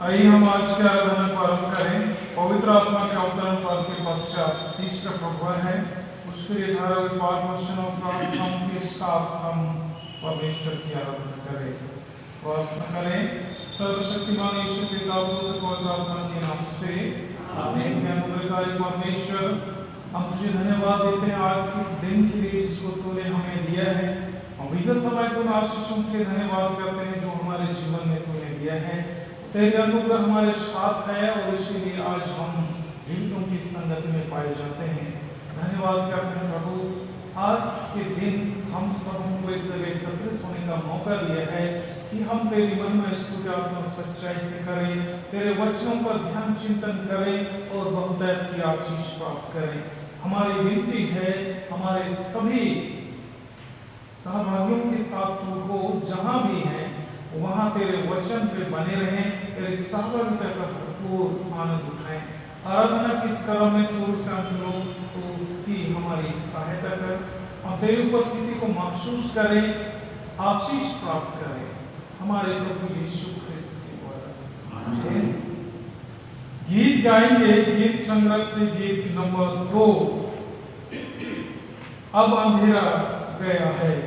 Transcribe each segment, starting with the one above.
आइए हम आज के आराधना को आरंभ करें। पवित्र आत्मा के अवतरण काल के पश्चात तीसरा प्रभु है, उसके लिए धारा पाठ वचनों प्रार्थनाओं के साथ हम परमेश्वर की आराधना करें। प्रार्थना करें। सर्वशक्तिमान यीशु पिता पवित्र आत्मा के नाम से आमीन। अनुग्रहकारी परमेश्वर, हम तुझे धन्यवाद देते हैं आज इस दिन के लिए जिसको तूने हमें दिया है। हम विगत समय को आशीषों के धन्यवाद करते हैं जो हमारे जीवन में तूने दिया है। तेरे अनुग्रह हमारे साथ है और इसीलिए आज हम जीवितों की संगति में पाए जाते हैं। धन्यवाद करते हैं प्रभु, आज के दिन हम सबको एक जगह एकत्रित होने का मौका दिया है कि हम तेरी महिमा स्तुति आत्मा सच्चाई से करें, तेरे वचनों पर ध्यान चिंतन करें और बहुतायत की आशीष प्राप्त करें। हमारी विनती है हमारे सभी सहभागियों के साथ तू हो, जहां भी है वहां तेरे वचन पे बने रहें, तेरे सहभागिता का भरपूर आनंद उठाएं। आराधना की इस क्रम में शुरू से अंत लोग की हमारी सहायता कर, हम तेरी उपस्थिति को महसूस करें, आशीष प्राप्त करें हमारे प्रभु यीशु ख्रिस्त के द्वारा। गीत गाएंगे गीत संग्रह से गीत नंबर 2, अब अंधेरा गया है।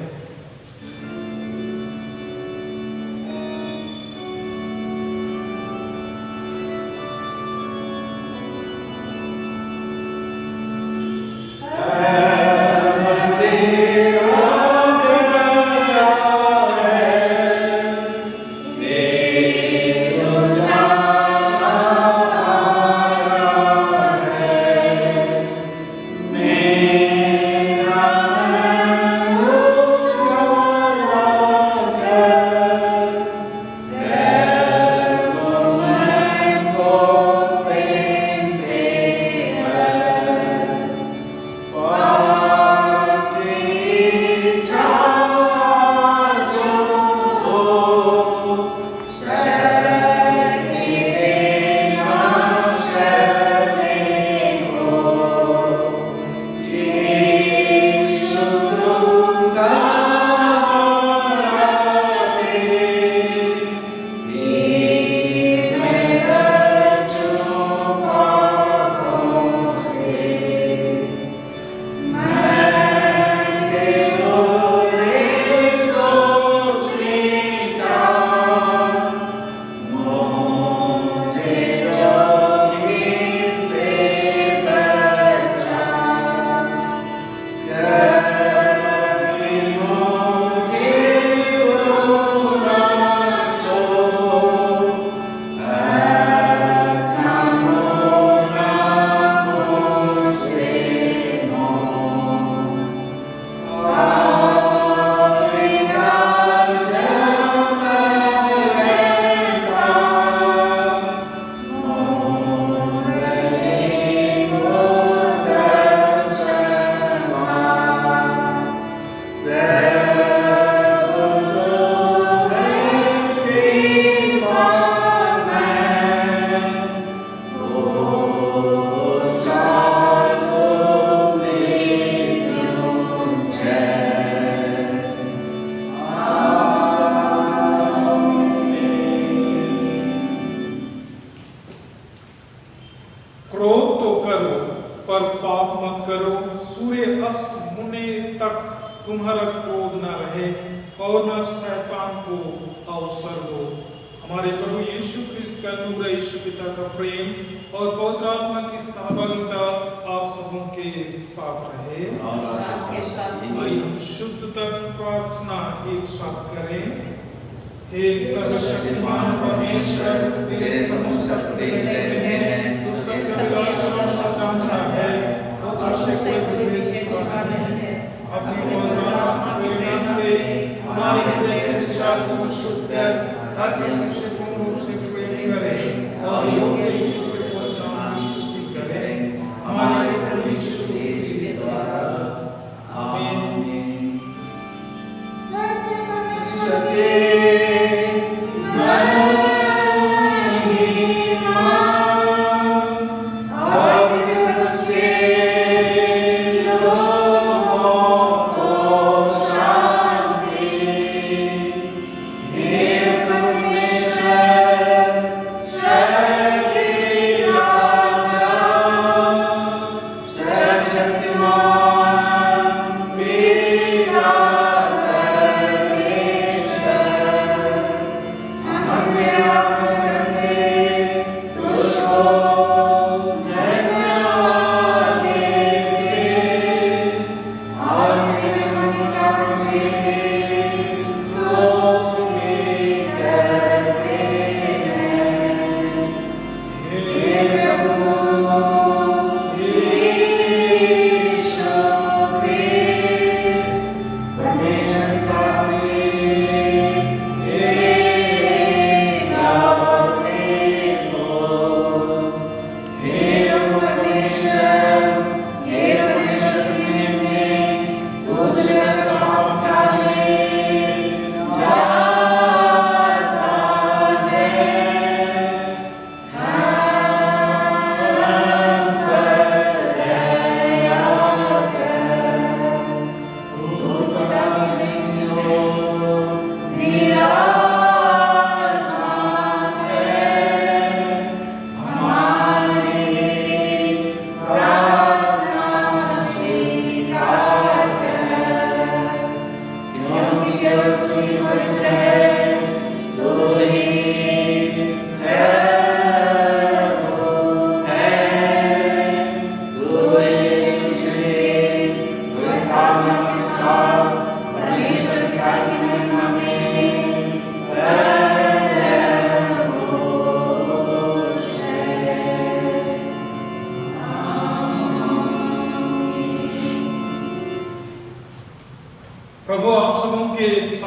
महिमा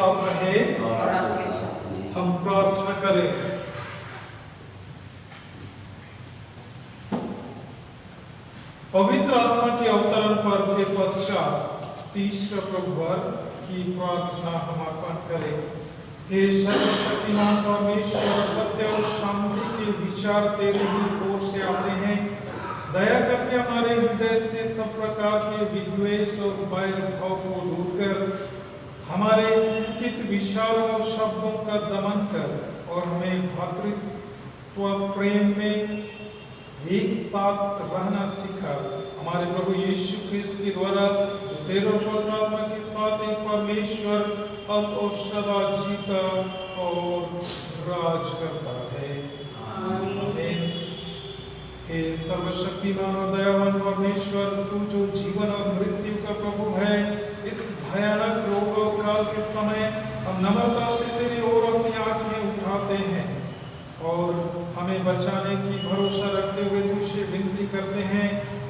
साथ रहे। हम प्रार्थना करें। पवित्र आत्मा के अवतरण पर्व के पश्चात तीसरा प्रभुवार की प्रार्थना हम अर्पण करें। हे सर्वशक्तिमान परमेश्वर, सत्य और शांति के विचार तेरे ही ओर से आते हैं। दया करके हमारे हृदय से सब प्रकार के विद्वेष और बैर भाव को दूर कर हमारे कुपित विचारों और शब्दों का दमन कर और हमें भातृत्व प्रेम में एक साथ रहना सिखा। हमारे प्रभु यीशु ख्रिस्त के द्वारा जो तेरे पवित्र आत्मा के साथ एक परमेश्वर अब और सदा जीता और राज करता है। आमीन। हे सर्वशक्तिमान और दयावान परमेश्वर, तू जो जीवन और मृत्यु का प्रभु है, इस भयानक रोग और काल के समय हम नम्रता से तेरी ओर अपनी आंखें उठाते हैं और हमें बचाने की भरोसा रखते हुए तुझसे विनती करते हैं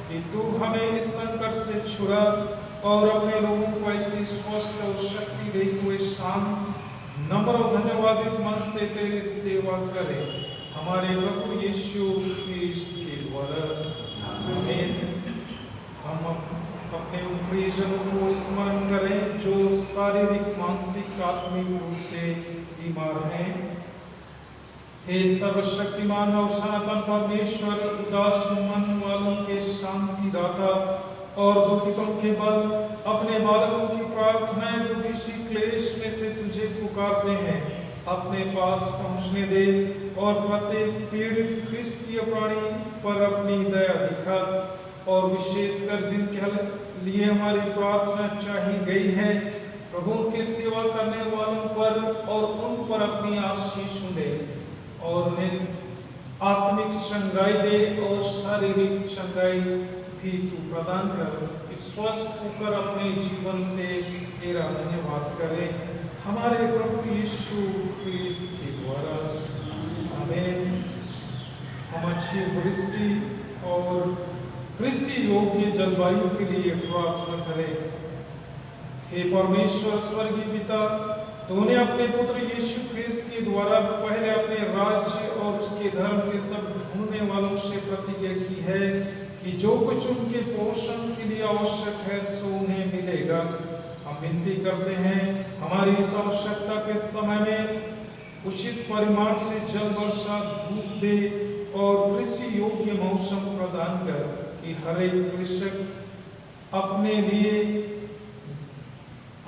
कि तू हमें इस संकट से छुड़ा और अपने लोगों को ऐसी स्वस्थ और शक्ति देते हुए शांत, नम्र और धन्यवादित मन से तेरी सेवा करे। हमारे प्रभु यीशु ख्रिस्त के द्वारा। आमीन। हम अपने उन प्रियजनों को स्मरण करें जो शारीरिक, मानसिक, आत्मिक रूप से बीमार हैं। हे सर्वशक्तिमान और सनातन परमेश्वर, उदास मन वालों के शांति दाता और दुखितों के बल अपने बालकों की प्रार्थनाएं जो किसी क्लेश में से तुझे पुकारते हैं अपने पास पहुंचने दे और प्रत्येक पीड़ित ख्रिस्तीय प्राणी पर अपनी दया दिखा और विशेषकर जिनके लिए हमारी प्रार्थना चाही गई है, प्रभु के सेवा करने वालों पर और उन पर अपनी आशीष दे और उन्हें आत्मिक चंगाई दे और शारीरिक चंगाई भी तू प्रदान कर। स्वस्थ होकर अपने जीवन से तेरा धन्यवाद करें। हमारे प्रभु यीशु ख्रिस्त के द्वारा। आमीन। हम अच्छी वृष्टि और कृषि योग्य जलवायु के लिए प्रार्थना करें। हे परमेश्वर स्वर्गीय पिता, तूने अपने पुत्र यीशु ख्रिस्त के द्वारा पहले अपने राज्य और उसके धर्म के सब ढूंढने वालों से प्रतिज्ञा की है कि जो कुछ उनके पोषण के लिए आवश्यक है सो उन्हें मिलेगा। हम विनती करते हैं, हमारी इस आवश्यकता के समय में उचित परिमाण से जल वर्षा, धूप दे और कृषि योग्य मौसम प्रदान कर कि हर एक कृषक अपने लिए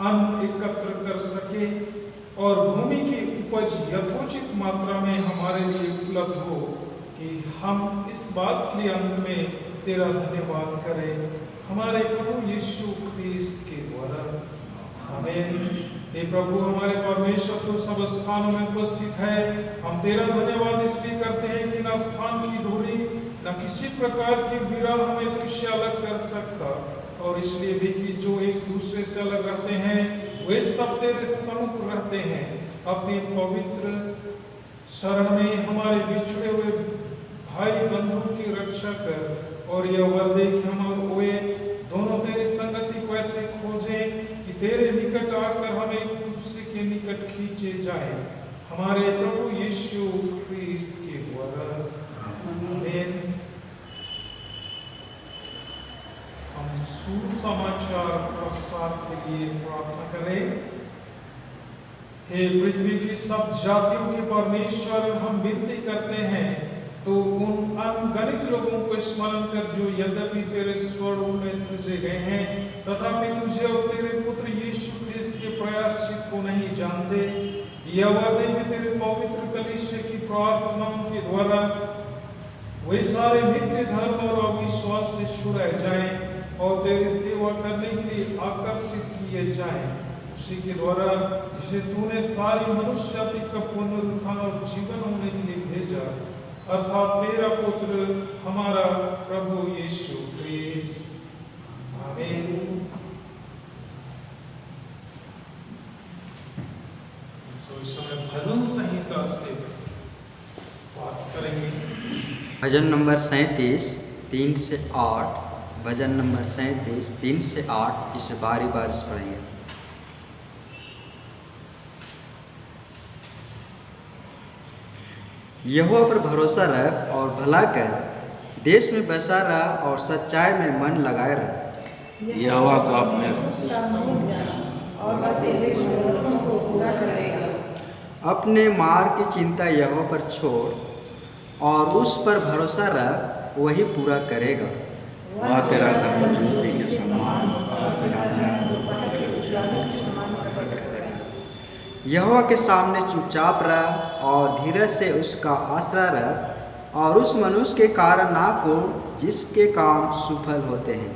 अन्न एकत्र कर सके और भूमि की उपज यथोचित मात्रा में हमारे लिए उपलब्ध हो कि हम इस बात के लिए अंत में तेरा धन्यवाद करें। हमारे प्रभु यीशु ख्रिस्त के द्वारा। आमीन। हे प्रभु हमारे परमेश्वर, तू सब स्थानों में उपस्थित है। हम तेरा धन्यवाद इसलिए करते हैं कि न स्थान की दूरी न किसी प्रकार की विरह हमें तुझसे अलग कर सकता और इसलिए भी कि जो एक दूसरे से अलग रहते हैं वे सब तेरे सम्मुख रहते हैं। अपनी पवित्र शरण में हमारे बिछड़े हुए भाई बंधुओं की रक्षा कर और यह वर दे कि हम और वे दोनों तेरी संगति को ऐसे खोजें कि तेरे निकट आकर हम एक दूसरे के निकट खींचे जाएं। हमारे प्रभु यीशु ख्रिस्त के द्वारा। आमीन। हम सुसमाचार प्रसार के लिए प्रार्थना करें। हे पृथ्वी की सब जातियों के परमेश्वर, हम विनती करते हैं तो उन अनगणित लोगों को स्मरण कर जो यद्यपि तेरे स्वरूप में सृजे गए हैं तथापि तुझे और तेरे पुत्र यीशु ख्रिस्त के प्रायश्चित को नहीं जानते। यह वादे में तेरे पवित्र कलीसिया की प्रार्थनाओं के द्वारा वे सारे मिथ्या धर्म और अविश्वास से छुड़ाए जाएं और तेरी सेवा करने के लिए आकर्षित किए जाएं। उसी के द्वारा जिसे तूने सारी मनुष्य जाति का पुनरुत्थान और जीवन होने के लिए भेजा, अर्थात तेरा पुत्र हमारा प्रभु यीशु ख्रिस्त। आमीन। तो इस समय भजन संहिता से बात करेंगे। भजन नंबर 37 3 से 8। भजन नंबर 37 3 से 8 इसे बारी बारी से पढ़ेंगे। यहोवा पर भरोसा रख और भला कर, देश में बसा रह और सच्चाई में मन लगाए रह। यहोवा को अपने और वह तेरे मनोरथों को पूरा करेगा। अपने मार्ग की चिंता यहोवा पर छोड़ और उस पर भरोसा रख, वही पूरा करेगा। वह तेरा धर्म ज्योति के समान और तेरा न्याय दोपहर के उजाले के समान प्रकट करेगा। यहोवा के सामने चुपचाप रह और धीरज से उसका आसरा रख, और उस मनुष्य के कारण ना को जिसके काम सफल होते हैं,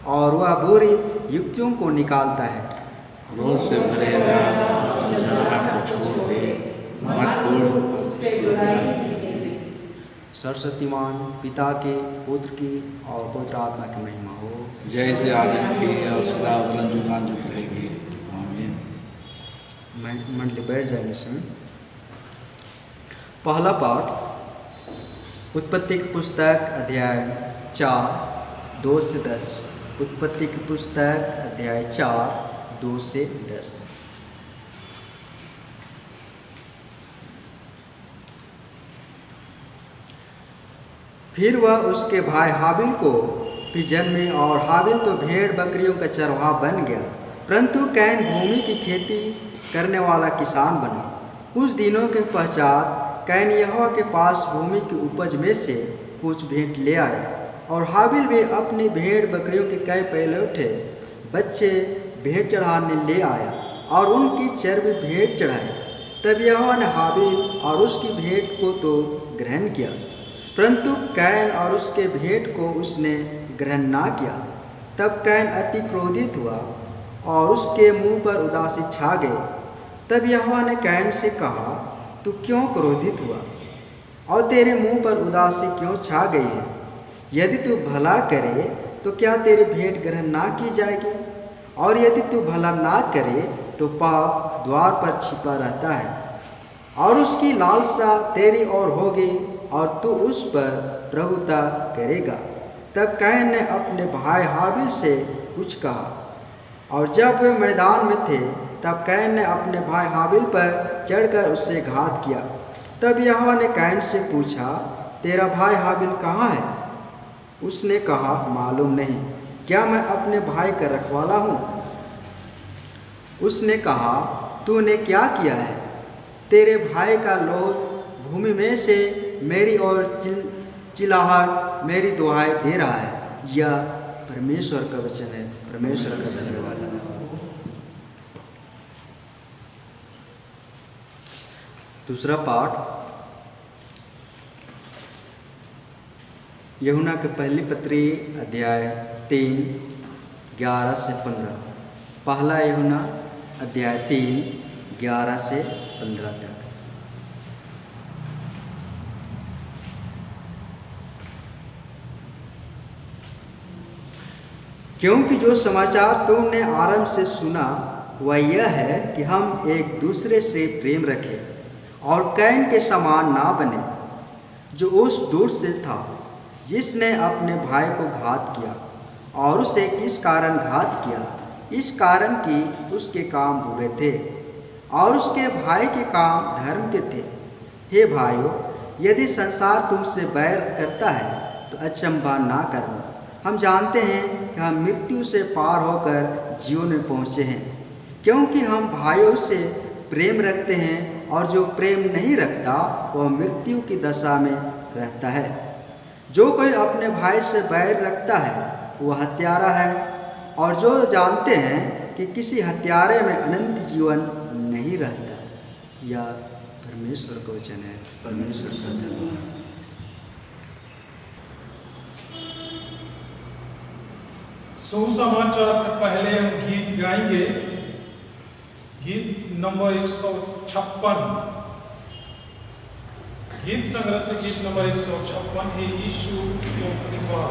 और वह बुरी युक्तियों को निकालता है। रोज से भरे रह और झगड़ा को छोड़ दे, मत कूद उससे बुराई की निकले। सरस्वतीमान पिता के, पुत्र की और पवित्र आत्मा की महिमा हो। जैसे आदि थी और सदा जुगान जुग रहेगी। आमीन। मंडली बैठ जाएंगे समय। पहला पाठ उत्पत्ति की पुस्तक अध्याय 4 2 से 10। उत्पत्ति की पुस्तक अध्याय 4 2 से 10। फिर वह उसके भाई हाबिल को भी जन्मे, और हाबिल तो भेड़ बकरियों का चरवाहा बन गया, परंतु कैन भूमि की खेती करने वाला किसान बना। कुछ दिनों के पश्चात कैन यहोवा के पास भूमि की उपज में से कुछ भेंट ले आया, और हाबिल भी अपनी भेड़ बकरियों के कई पहलौठे बच्चे भेंट चढ़ाने ले आया, और उनकी चर्बी भेंट चढ़ाई। तब यहोवा ने हाबिल और उसकी भेंट को तो ग्रहण किया, परंतु कैन और उसके भेंट को उसने ग्रहण ना किया। तब कैन अति क्रोधित हुआ और उसके मुंह पर उदासी छा गई। तब यहोवा ने कैन से कहा, तू क्यों क्रोधित हुआ और तेरे मुंह पर उदासी क्यों छा गई है? यदि तू भला करे तो क्या तेरी भेंट ग्रहण ना की जाएगी? और यदि तू भला ना करे तो पाप द्वार पर छिपा रहता है, और उसकी लालसा तेरी ओर होगी, और तू उस पर प्रभुता करेगा। तब कैन ने अपने भाई हाबिल से कुछ कहा, और जब वे मैदान में थे तब कैन ने अपने भाई हाबिल पर चढ़कर उससे घात किया। तब यहोवा ने कैन से पूछा, तेरा भाई हाबिल कहाँ है? उसने कहा, मालूम नहीं, क्या मैं अपने भाई का रखवाला हूँ? उसने कहा, तूने क्या किया है? तेरे भाई का लोथ भूमि में से मेरी ओर चिल्लाहट मेरी दुहाई दे रहा है। यह परमेश्वर का वचन है। परमेश्वर का धन्यवाद। दूसरा पाठ यूहन्ना के पहली पत्री अध्याय 3 11 से 15। पहला यूहन्ना अध्याय 3 11 से 15 तक। क्योंकि जो समाचार तुमने आरंभ से सुना वह यह है कि हम एक दूसरे से प्रेम रखें, और कैन के समान ना बने, जो उस दूर से था जिसने अपने भाई को घात किया। और उसे किस कारण घात किया? इस कारण कि उसके काम बुरे थे और उसके भाई के काम धर्म के थे। हे भाइयों, यदि संसार तुमसे बैर करता है तो अचंभा ना करना। हम जानते हैं कि हम मृत्यु से पार होकर जीवन में पहुँचे हैं, क्योंकि हम भाइयों से प्रेम रखते हैं, और जो प्रेम नहीं रखता वह मृत्यु की दशा में रहता है। जो कोई अपने भाई से बैर रखता है वह हत्यारा है, और जो जानते हैं कि किसी हत्यारे में अनंत जीवन नहीं रहता। यह परमेश्वर का वचन है। परमेश्वर का धन्यवाद। सुसमाचार से पहले हम गीत गाएंगे। गीत नंबर 156। गीत संग्रह से गीत नंबर 156 है यीशु की कृपा।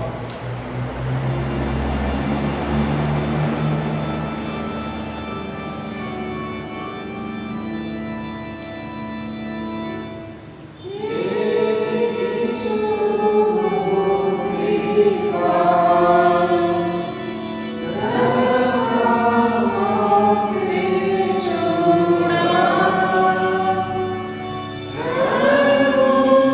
सर्वों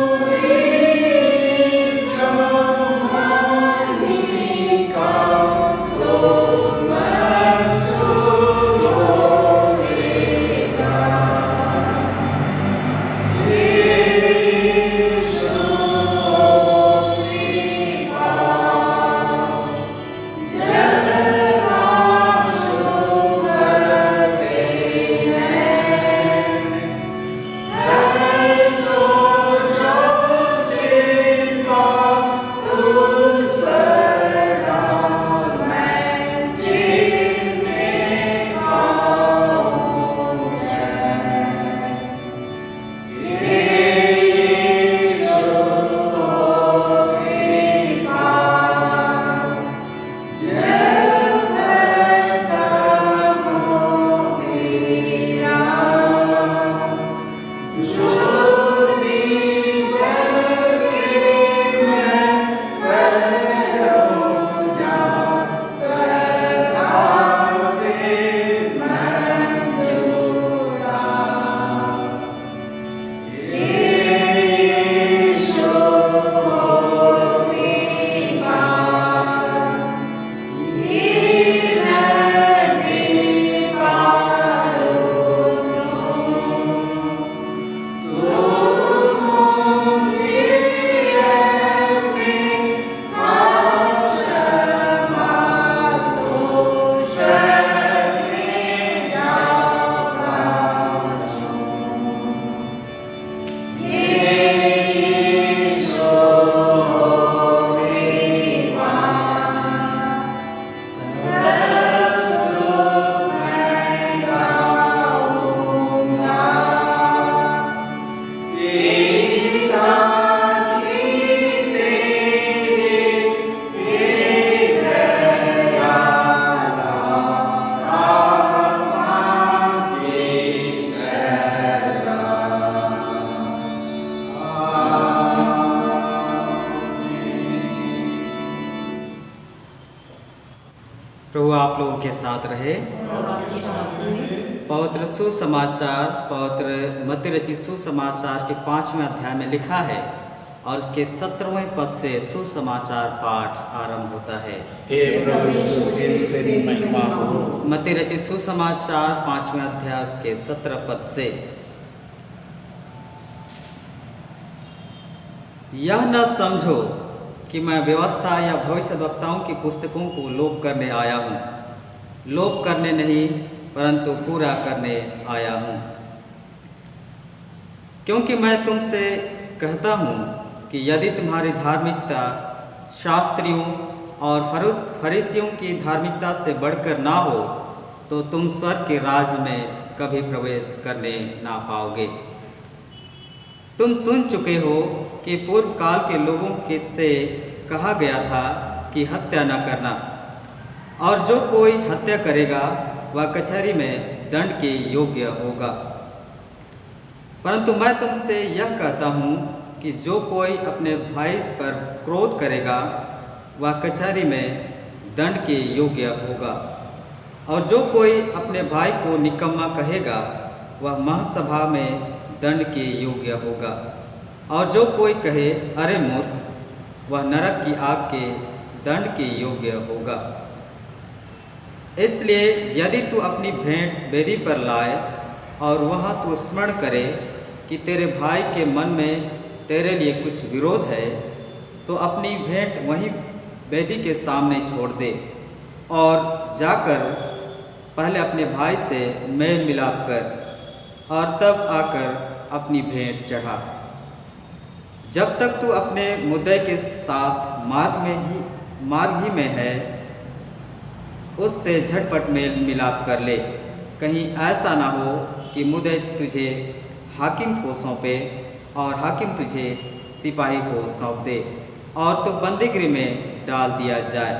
प्रभु आप लोगों के साथ रहे। और आपके साथ रहे। पवित्र सुसमाचार, पवित्र मत्ती रचित सुसमाचार के 5वें अध्याय में लिखा है और इसके 17वें पद से सुसमाचार पाठ आरंभ होता है। हे प्रभु यीशु ख्रिस्त तेरी महिमा हो। मत्ती रचित सुसमाचार 5वें अध्याय उसके 17 पद से, यह न समझो कि मैं व्यवस्था या भविष्यद्वक्ताओं की पुस्तकों को लोप करने आया हूँ। लोप करने नहीं परंतु पूरा करने आया हूँ। क्योंकि मैं तुमसे कहता हूँ कि यदि तुम्हारी धार्मिकता शास्त्रियों और फरीसियों की धार्मिकता से बढ़कर ना हो तो तुम स्वर्ग के राज्य में कभी प्रवेश करने ना पाओगे। तुम सुन चुके हो कि पूर्व काल के लोगों के से कहा गया था कि हत्या न करना, और जो कोई हत्या करेगा वह कचहरी में दंड के योग्य होगा। परंतु मैं तुमसे यह कहता हूँ कि जो कोई अपने भाई पर क्रोध करेगा वह कचहरी में दंड के योग्य होगा, और जो कोई अपने भाई को निकम्मा कहेगा वह महासभा में दंड के योग्य होगा, और जो कोई कहे अरे मूर्ख वह नरक की आग के दंड के योग्य होगा। इसलिए यदि तू अपनी भेंट वेदी पर लाए और वहाँ तू स्मरण करे कि तेरे भाई के मन में तेरे लिए कुछ विरोध है, तो अपनी भेंट वहीं वेदी के सामने छोड़ दे और जाकर पहले अपने भाई से मेल मिलाप कर और तब आकर अपनी भेंट चढ़ा। जब तक तू अपने मुद्दे के साथ मार्ग ही में है उससे झटपट मेल मिलाप कर ले। कहीं ऐसा ना हो कि मुद्दे तुझे हाकिम को सौंपे और हाकिम तुझे सिपाही को सौंप दे और तो बंदीगृह में डाल दिया जाए।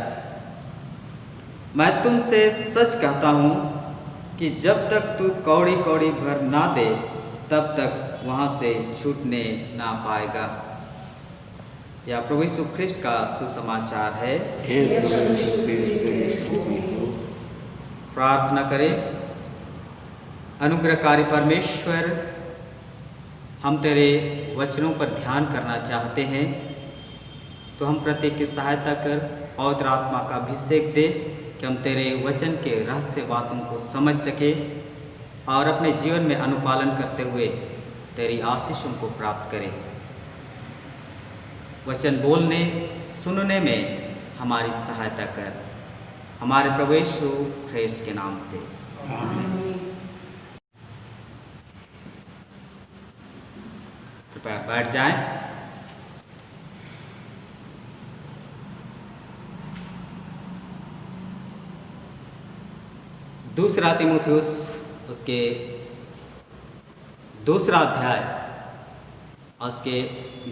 मैं तुमसे सच कहता हूँ कि जब तक तू कौड़ी कौड़ी भर ना दे तब तक वहाँ से छूटने ना पाएगा। यह प्रभु यीशु ख्रिस्ट का सुसमाचार है। हे प्रभु यीशु ख्रिस्त तेरी स्तुति हो। प्रार्थना करें। अनुग्रहकारी परमेश्वर, हम तेरे वचनों पर ध्यान करना चाहते हैं, तो हम प्रत्येक की सहायता कर पवित्र आत्मा का अभिषेक दे कि हम तेरे वचन के रहस्य बातों को समझ सके और अपने जीवन में अनुपालन करते हुए तेरी आशीषों को प्राप्त करें। वचन बोलने सुनने में हमारी सहायता कर, हमारे प्रभु यीशु ख्रिस्ट के नाम से आमीन। कृपया बैठ जाएं। दूसरा तीमुथियुस उसके दूसरा अध्याय उसके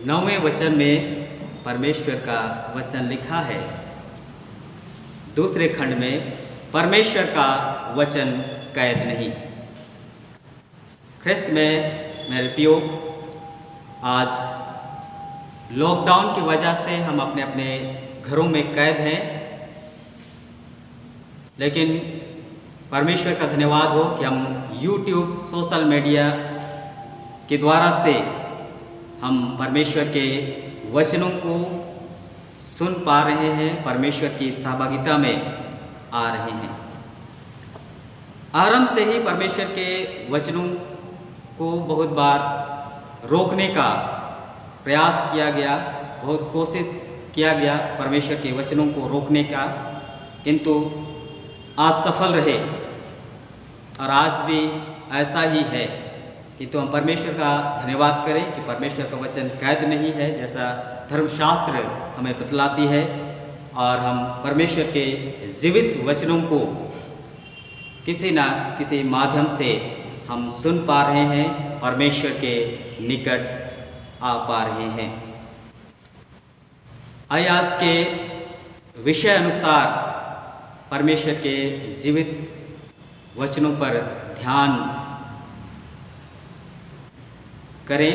9वें वचन में परमेश्वर का वचन लिखा है। दूसरे खंड में परमेश्वर का वचन कैद नहीं। ख्रिस्त में मेरे प्रियो, आज लॉकडाउन की वजह से हम अपने अपने घरों में कैद हैं, लेकिन परमेश्वर का धन्यवाद हो कि हम YouTube सोशल मीडिया के द्वारा से हम परमेश्वर के वचनों को सुन पा रहे हैं, परमेश्वर की सहभागिता में आ रहे हैं। आरंभ से ही परमेश्वर के वचनों को बहुत बार रोकने का प्रयास किया गया, बहुत कोशिश किया गया परमेश्वर के वचनों को रोकने का, किंतु आज सफल रहे। और आज भी ऐसा ही है कि तो हम परमेश्वर का धन्यवाद करें कि परमेश्वर का वचन कैद नहीं है, जैसा धर्मशास्त्र हमें बतलाती है, और हम परमेश्वर के जीवित वचनों को किसी न किसी माध्यम से हम सुन पा रहे हैं, परमेश्वर के निकट आ पा रहे हैं। आइए आज के विषय अनुसार परमेश्वर के जीवित वचनों पर ध्यान करें।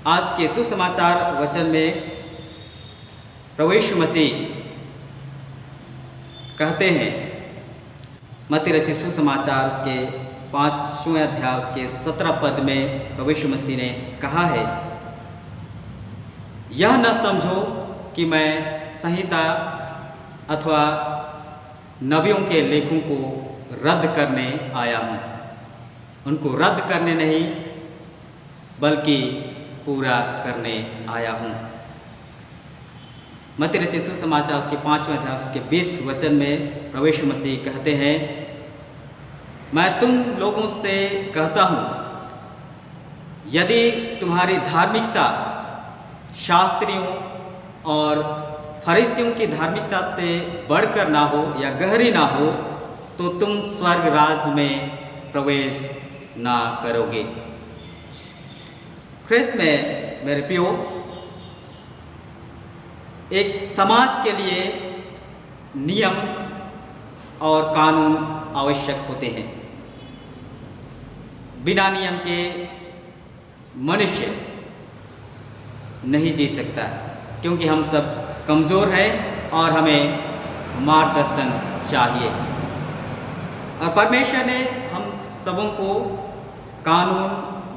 आज के सुसमाचार वचन में प्रभु यीशु मसीह कहते हैं, मत्ती रचित सुसमाचार उसके 5वें अध्याय उसके 17 पद में प्रभु यीशु मसीह ने कहा है, यह न समझो कि मैं संहिता अथवा नबियों के लेखों को रद्द करने आया हूँ। उनको रद्द करने नहीं बल्कि पूरा करने आया हूँ। मत्ती रचित सुसमाचार उसके 5वें अध्याय उसके 20 वचन में प्रभु यीशु मसीह कहते हैं, मैं तुम लोगों से कहता हूँ, यदि तुम्हारी धार्मिकता शास्त्रियों और फरीसियों की धार्मिकता से बढ़कर ना हो या गहरी ना हो तो तुम स्वर्ग राज में प्रवेश ना करोगे। ख्रिस्त में मेरे प्रियो, एक समाज के लिए नियम और कानून आवश्यक होते हैं। बिना नियम के मनुष्य नहीं जी सकता, क्योंकि हम सब कमज़ोर हैं और हमें मार्गदर्शन चाहिए। और परमेश्वर ने हम सबों को कानून,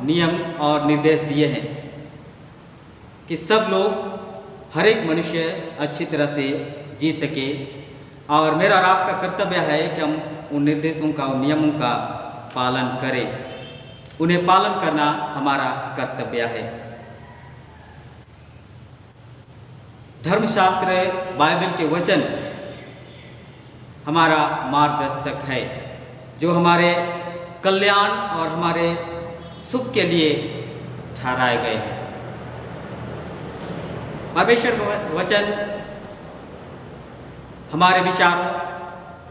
नियम और निर्देश दिए हैं कि सब लोग, हर एक मनुष्य अच्छी तरह से जी सके। और मेरा और आपका कर्तव्य है कि हम उन निर्देशों का, उन नियमों का पालन करें। उन्हें पालन करना हमारा कर्तव्य है। धर्मशास्त्र, बाइबल के वचन हमारा मार्गदर्शक है, जो हमारे कल्याण और हमारे सुख के लिए ठहराए गए हैं। परमेश्वर का वचन हमारे विचारों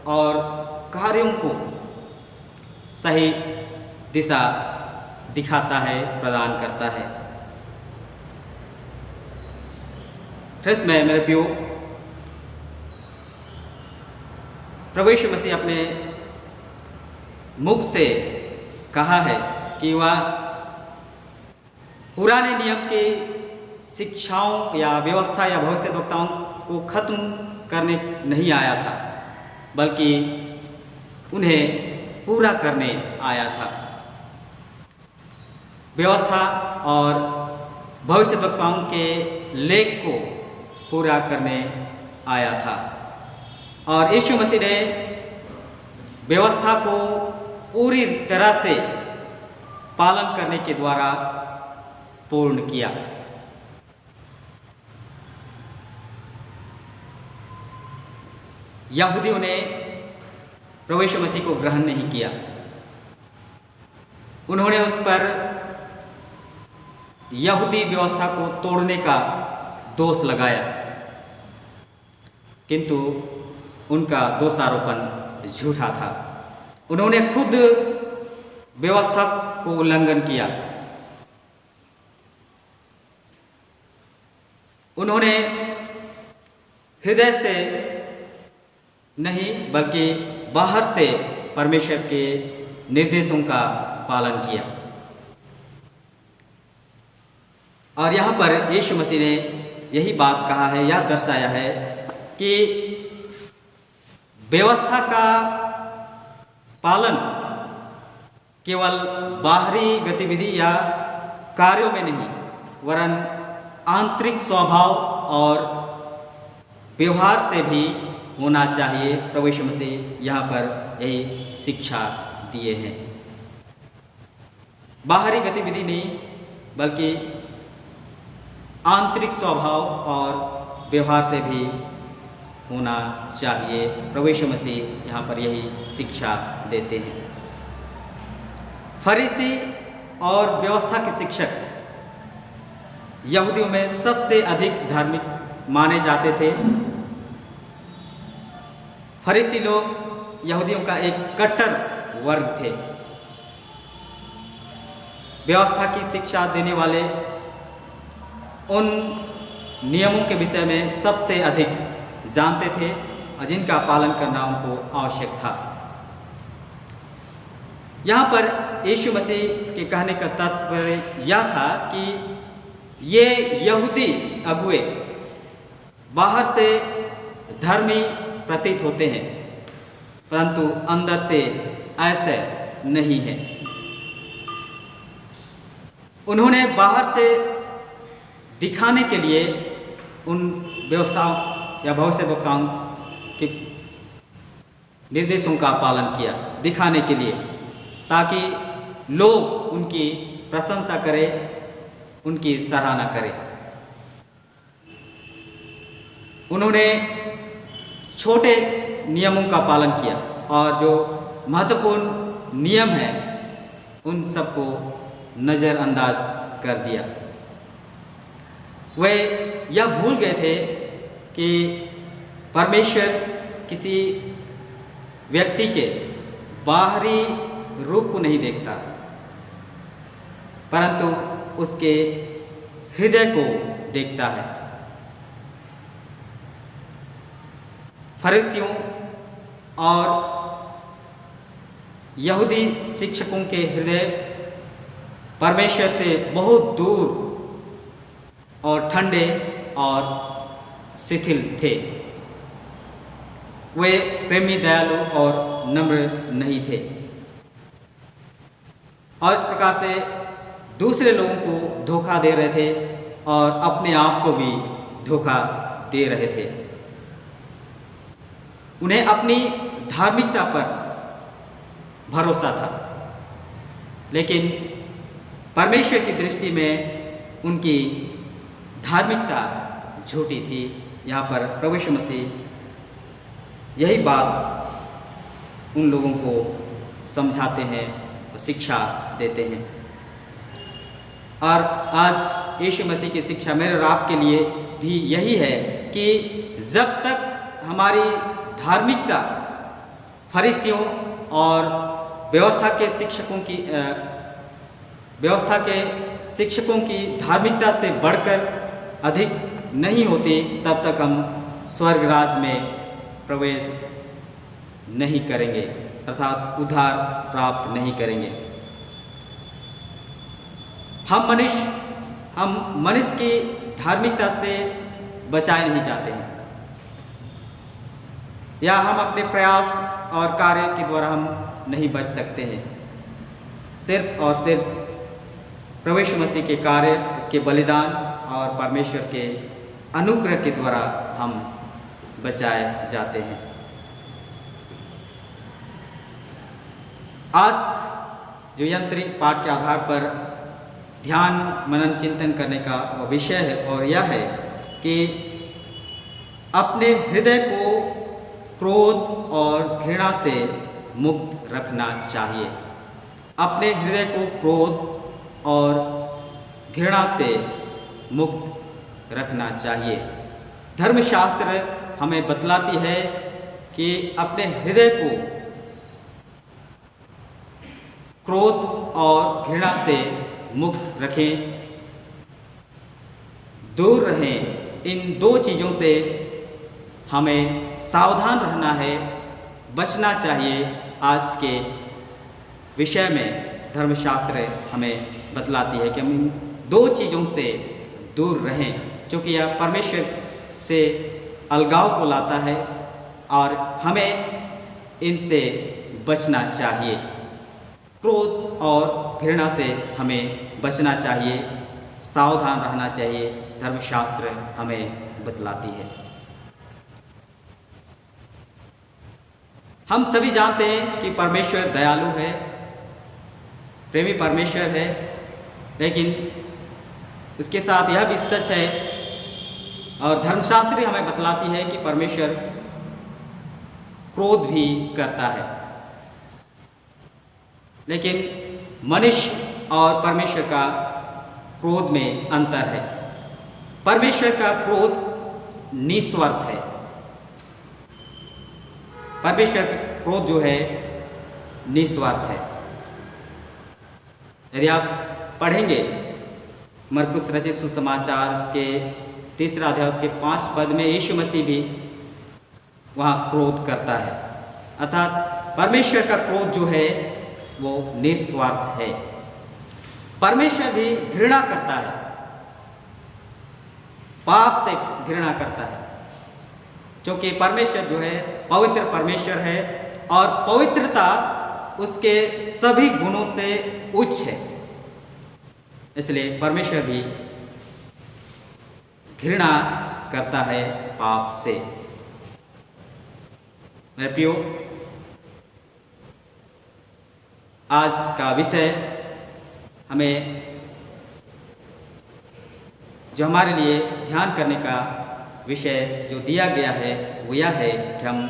और कार्यों को सही दिशा दिखाता है, प्रदान करता है। ख्रिस्त में मेरे प्रियो, प्रभु यीशु मसीह अपने मुख से कहा है कि वह पुराने नियम की शिक्षाओं या व्यवस्था या भविष्यद्वक्ताओं को खत्म करने नहीं आया था, बल्कि उन्हें पूरा करने आया था। व्यवस्था और भविष्यद्वक्ताओं के लेख को पूरा करने आया था। और यीशु मसीह ने व्यवस्था को पूरी तरह से पालन करने के द्वारा पूर्ण किया। यहूदियों ने प्रभु यीशु मसीह को ग्रहण नहीं किया। उन्होंने उस पर यहूदी व्यवस्था को तोड़ने का दोष लगाया, किंतु उनका दोषारोपण झूठा था। उन्होंने खुद व्यवस्था को उल्लंघन किया। उन्होंने हृदय से नहीं बल्कि बाहर से परमेश्वर के निर्देशों का पालन किया। और यहाँ पर यीशु मसीह ने यही बात कहा है, यह दर्शाया है कि व्यवस्था का पालन केवल बाहरी गतिविधि या कार्यों में नहीं, वरन आंतरिक स्वभाव और व्यवहार से भी होना चाहिए। प्रभु यीशु मसीह यहाँ पर यही शिक्षा दिए हैं। बाहरी गतिविधि नहीं बल्कि आंतरिक स्वभाव और व्यवहार से भी होना चाहिए। प्रभु यीशु मसीह यहाँ पर यही शिक्षा देते हैं। फरीसी और व्यवस्था के शिक्षक यहूदियों में सबसे अधिक धार्मिक माने जाते थे। फरीसी लोग यहूदियों का एक कट्टर वर्ग थे। व्यवस्था की शिक्षा देने वाले उन नियमों के विषय में सबसे अधिक जानते थे और जिनका पालन करना उनको आवश्यक था। यहाँ पर यीशु मसीह के कहने का तात्पर्य यह था कि ये यहूदी अगुए बाहर से धर्मी प्रतीत होते हैं, परंतु अंदर से ऐसे नहीं है। उन्होंने बाहर से दिखाने के लिए उन व्यवस्थाओं या भविष्यवक्ताओं के निर्देशों का पालन किया, दिखाने के लिए, ताकि लोग उनकी प्रशंसा करें, उनकी सराहना करें। उन्होंने छोटे नियमों का पालन किया और जो महत्वपूर्ण नियम हैं उन सबको नज़रअंदाज कर दिया। वे यह भूल गए थे कि परमेश्वर किसी व्यक्ति के बाहरी रूप को नहीं देखता, परंतु उसके हृदय को देखता है। फरीसियों और यहूदी शिक्षकों के हृदय परमेश्वर से बहुत दूर और ठंडे और शिथिल थे। वे प्रेमी, दयालु और नम्र नहीं थे और इस प्रकार से दूसरे लोगों को धोखा दे रहे थे और अपने आप को भी धोखा दे रहे थे। उन्हें अपनी धार्मिकता पर भरोसा था, लेकिन परमेश्वर की दृष्टि में उनकी धार्मिकता झूठी थी। यहाँ पर प्रभु यीशु मसीह यही बात उन लोगों को समझाते हैं और शिक्षा देते हैं। और आज यीशु मसीह की शिक्षा मेरे और आपके लिए भी यही है कि जब तक हमारी धार्मिकता फरीसियों और व्यवस्था के शिक्षकों की धार्मिकता से बढ़कर अधिक नहीं होती, तब तक हम स्वर्ग राज में प्रवेश नहीं करेंगे, अर्थात उद्धार प्राप्त नहीं करेंगे। हम मनुष्य की धार्मिकता से बचाए नहीं जाते हैं, या हम अपने प्रयास और कार्य के द्वारा हम नहीं बच सकते हैं। सिर्फ और सिर्फ प्रभु यीशु मसीह के कार्य, उसके बलिदान और परमेश्वर के अनुग्रह के द्वारा हम बचाए जाते हैं। आज जो यंत्रिक पाठ के आधार पर ध्यान मनन चिंतन करने का विषय है और यह है कि अपने हृदय को क्रोध और घृणा से मुक्त रखना चाहिए। अपने हृदय को क्रोध और घृणा से मुक्त रखना चाहिए। धर्मशास्त्र हमें बतलाती है कि अपने हृदय को क्रोध और घृणा से मुक्त रखें, दूर रहें। इन दो चीज़ों से हमें सावधान रहना है, बचना चाहिए। आज के विषय में धर्मशास्त्र हमें बतलाती है कि हम इन दो चीज़ों से दूर रहें, क्योंकि यह परमेश्वर से अलगाव को लाता है और हमें इनसे बचना चाहिए। क्रोध और घृणा से हमें बचना चाहिए, सावधान रहना चाहिए। धर्मशास्त्र हमें बतलाती है। हम सभी जानते हैं कि परमेश्वर दयालु है, प्रेमी परमेश्वर है, लेकिन इसके साथ यह भी सच है और धर्मशास्त्र हमें बतलाती है कि परमेश्वर क्रोध भी करता है। लेकिन मनुष्य और परमेश्वर का क्रोध में अंतर है। परमेश्वर का क्रोध निस्वार्थ है। परमेश्वर का क्रोध जो है निस्वार्थ है। यदि आप पढ़ेंगे मरकुस रचित सुसमाचार उसके 3 अध्याय उसके 5 पद में यीशु मसीह भी वहाँ क्रोध करता है। अर्थात परमेश्वर का क्रोध जो है वो निस्वार्थ है। परमेश्वर भी घृणा करता है, पाप से घृणा करता है, क्योंकि परमेश्वर जो है पवित्र परमेश्वर है और पवित्रता उसके सभी गुणों से उच्च है। इसलिए परमेश्वर भी घृणा करता है पाप से। मेरे प्रियो, आज का विषय हमें जो हमारे लिए ध्यान करने का विषय जो दिया गया है वो यह है कि हम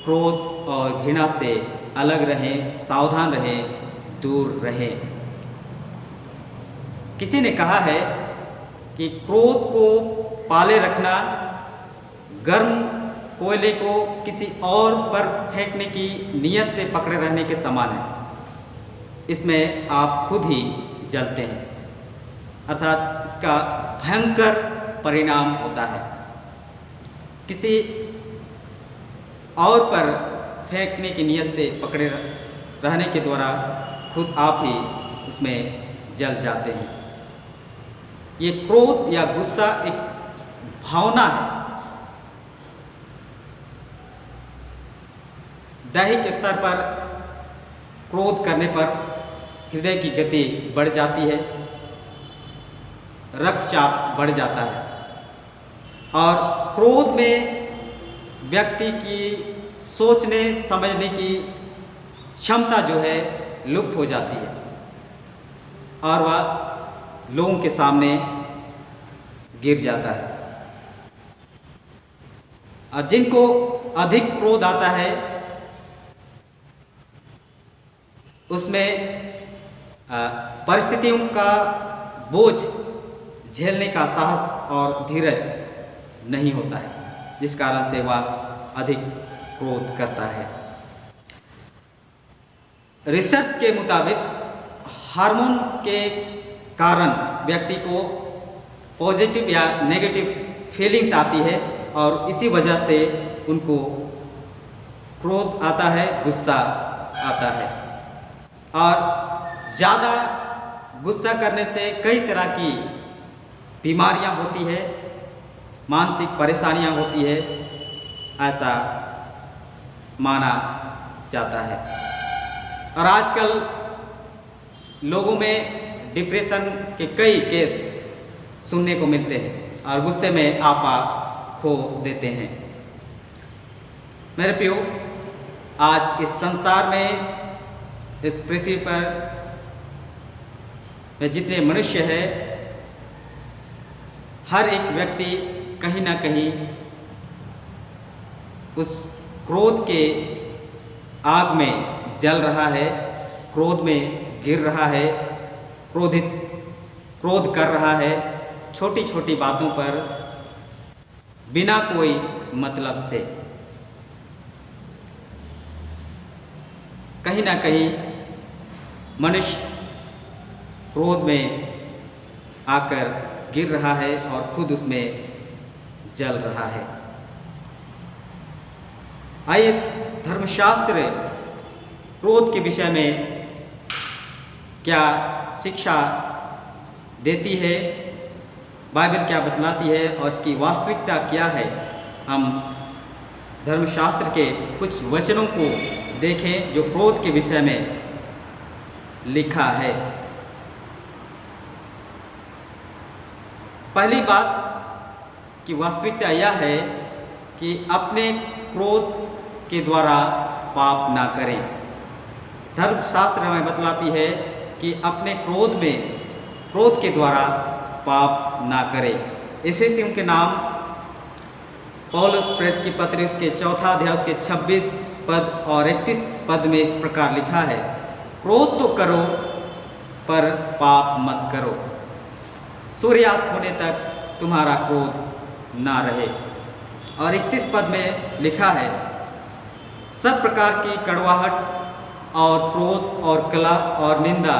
क्रोध और घृणा से अलग रहें, सावधान रहें, दूर रहें। किसी ने कहा है कि क्रोध को पाले रखना गर्म कोयले को किसी और पर फेंकने की नियत से पकड़े रहने के समान है। इसमें आप खुद ही जलते हैं, अर्थात इसका भयंकर परिणाम होता है। किसी और पर फेंकने की नियत से पकड़े रहने के द्वारा खुद आप ही उसमें जल जाते हैं। ये क्रोध या गुस्सा एक भावना है। दैहिक स्तर पर क्रोध करने पर हृदय की गति बढ़ जाती है, रक्तचाप बढ़ जाता है और क्रोध में व्यक्ति की सोचने समझने की क्षमता जो है लुप्त हो जाती है और वह लोगों के सामने गिर जाता है। और जिनको अधिक क्रोध आता है उसमें परिस्थितियों का बोझ झेलने का साहस और धीरज नहीं होता है, जिस कारण से वह अधिक क्रोध करता है। रिसर्च के मुताबिक हार्मोन्स के कारण व्यक्ति को पॉजिटिव या नेगेटिव फीलिंग्स आती है और इसी वजह से उनको क्रोध आता है, गुस्सा आता है। और ज़्यादा गुस्सा करने से कई तरह की बीमारियां होती है, मानसिक परेशानियां होती है, ऐसा माना जाता है। और आजकल लोगों में डिप्रेशन के कई केस सुनने को मिलते हैं और गुस्से में आपा खो देते हैं। मेरे प्रियो, आज इस संसार में, इस पृथ्वी पर जितने मनुष्य हैं, हर एक व्यक्ति कहीं ना कहीं उस क्रोध के आग में जल रहा है, क्रोध में गिर रहा है, क्रोध कर रहा है, छोटी छोटी बातों पर बिना कोई मतलब से। कहीं ना कहीं मनुष्य क्रोध में आकर गिर रहा है और खुद उसमें जल रहा है। आइए धर्मशास्त्र क्रोध के विषय में क्या शिक्षा देती है, बाइबल क्या बतलाती है और इसकी वास्तविकता क्या है, हम धर्मशास्त्र के कुछ वचनों को देखें जो क्रोध के विषय में लिखा है। पहली बात की वास्तविकता यह है कि अपने क्रोध के द्वारा पाप ना करें। धर्मशास्त्र हमें बतलाती है कि अपने क्रोध के द्वारा पाप ना करें। इफिसियों के नाम पौलुस प्रेरित की पत्री उसके 4 अध्याय उसके 26 पद और 31 पद में इस प्रकार लिखा है, क्रोध तो करो पर पाप मत करो, सूर्यास्त होने तक तुम्हारा क्रोध ना रहे। और 31 पद में लिखा है, सब प्रकार की कड़वाहट और क्रोध और कलह और निंदा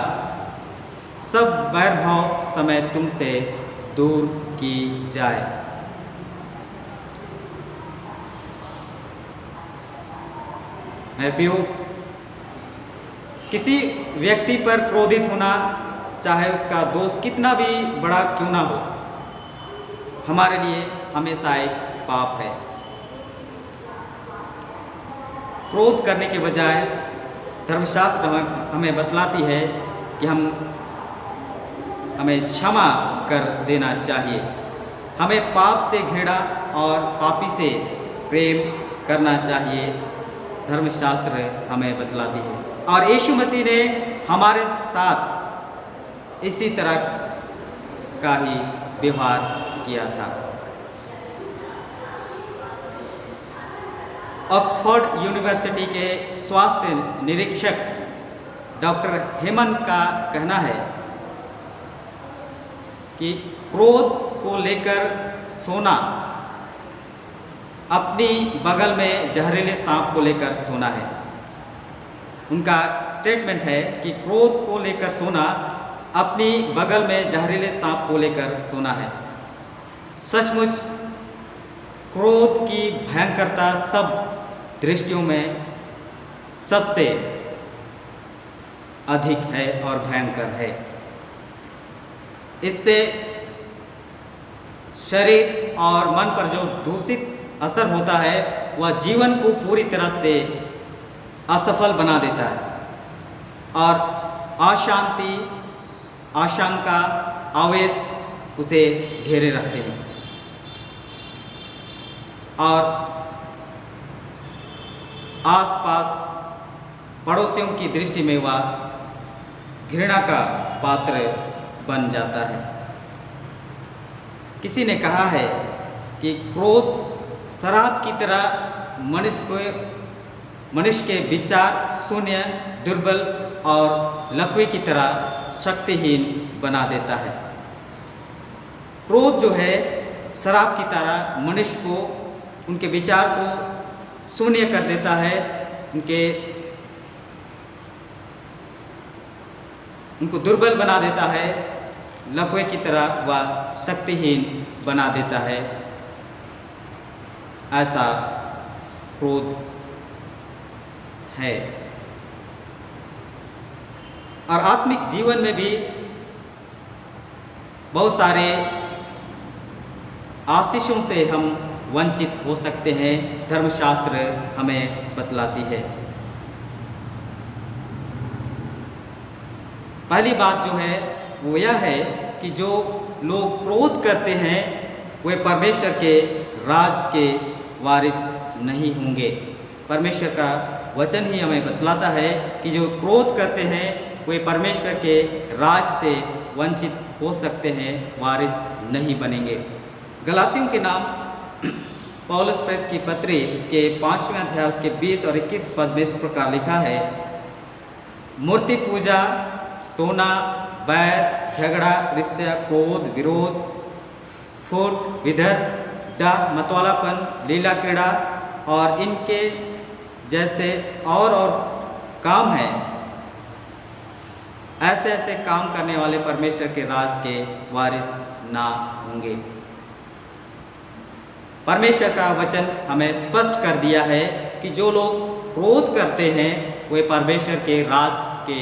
सब वैरभाव समेत तुमसे दूर की जाए। मेरे प्रियो, किसी व्यक्ति पर क्रोधित होना, चाहे उसका दोष कितना भी बड़ा क्यों ना हो, हमारे लिए हमेशा एक पाप है। क्रोध करने के बजाय धर्मशास्त्र हमें बतलाती है कि हमें क्षमा कर देना चाहिए। हमें पाप से घृणा और पापी से प्रेम करना चाहिए, धर्मशास्त्र हमें बतलाती है। और यीशु मसीह ने हमारे साथ इसी तरह का ही व्यवहार किया था। ऑक्सफोर्ड यूनिवर्सिटी के स्वास्थ्य निरीक्षक डॉक्टर हेमन का कहना है कि क्रोध को लेकर सोना अपनी बगल में जहरीले सांप को लेकर सोना है। उनका स्टेटमेंट है कि क्रोध को लेकर सोना अपनी बगल में जहरीले सांप को लेकर सोना है। सचमुच क्रोध की भयंकरता सब दृष्टियों में सबसे अधिक है और भयंकर है। इससे शरीर और मन पर जो दूषित असर होता है वह जीवन को पूरी तरह से असफल बना देता है और अशांति, आशंका, आवेश उसे घेरे रहते हैं और आसपास पड़ोसियों की दृष्टि में वह घृणा का पात्र बन जाता है। किसी ने कहा है कि क्रोध शराब की तरह मनुष्य के विचार शून्य, दुर्बल और लकवे की तरह शक्तिहीन बना देता है। क्रोध जो है शराब की तरह मनुष्य को, उनके विचार को शून्य कर देता है, उनको दुर्बल बना देता है, लकवे की तरह वह शक्तिहीन बना देता है। ऐसा क्रोध है। और आत्मिक जीवन में भी बहुत सारे आशीषों से हम वंचित हो सकते हैं, धर्मशास्त्र हमें बतलाती है। पहली बात जो है वो यह है कि जो लोग क्रोध करते हैं वे परमेश्वर के राज के वारिस नहीं होंगे। परमेश्वर का वचन ही हमें बतलाता है कि जो क्रोध करते हैं वे परमेश्वर के राज से वंचित हो सकते हैं, वारिस नहीं बनेंगे। गलातियों के नाम पौलुस प्रेरित की पत्री उसके 5वें अध्याय उसके 20 और 21 पद में इस प्रकार लिखा है, मूर्ति पूजा, टोना, बैर, झगड़ा, ईर्ष्या, क्रोध, विरोध, फूट, विधर, डाह, मतवालापन, लीला क्रीड़ा और इनके जैसे और काम हैं, ऐसे ऐसे काम करने वाले परमेश्वर के राज के वारिस ना होंगे। परमेश्वर का वचन हमें स्पष्ट कर दिया है कि जो लोग क्रोध करते हैं वे परमेश्वर के राज के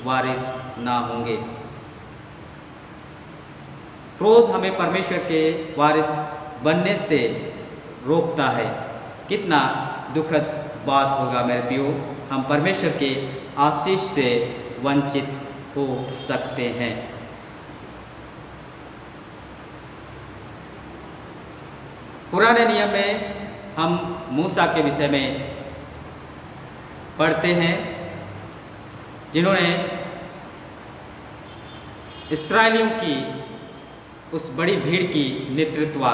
वारिस ना होंगे। क्रोध हमें परमेश्वर के वारिस बनने से रोकता है। कितना दुखद बात होगा मेरे प्रियो, हम परमेश्वर के आशीष से वंचित हो सकते हैं। पुराने नियम में हम मूसा के विषय में पढ़ते हैं, जिन्होंने इस्राएलियों की उस बड़ी भीड़ की नेतृत्व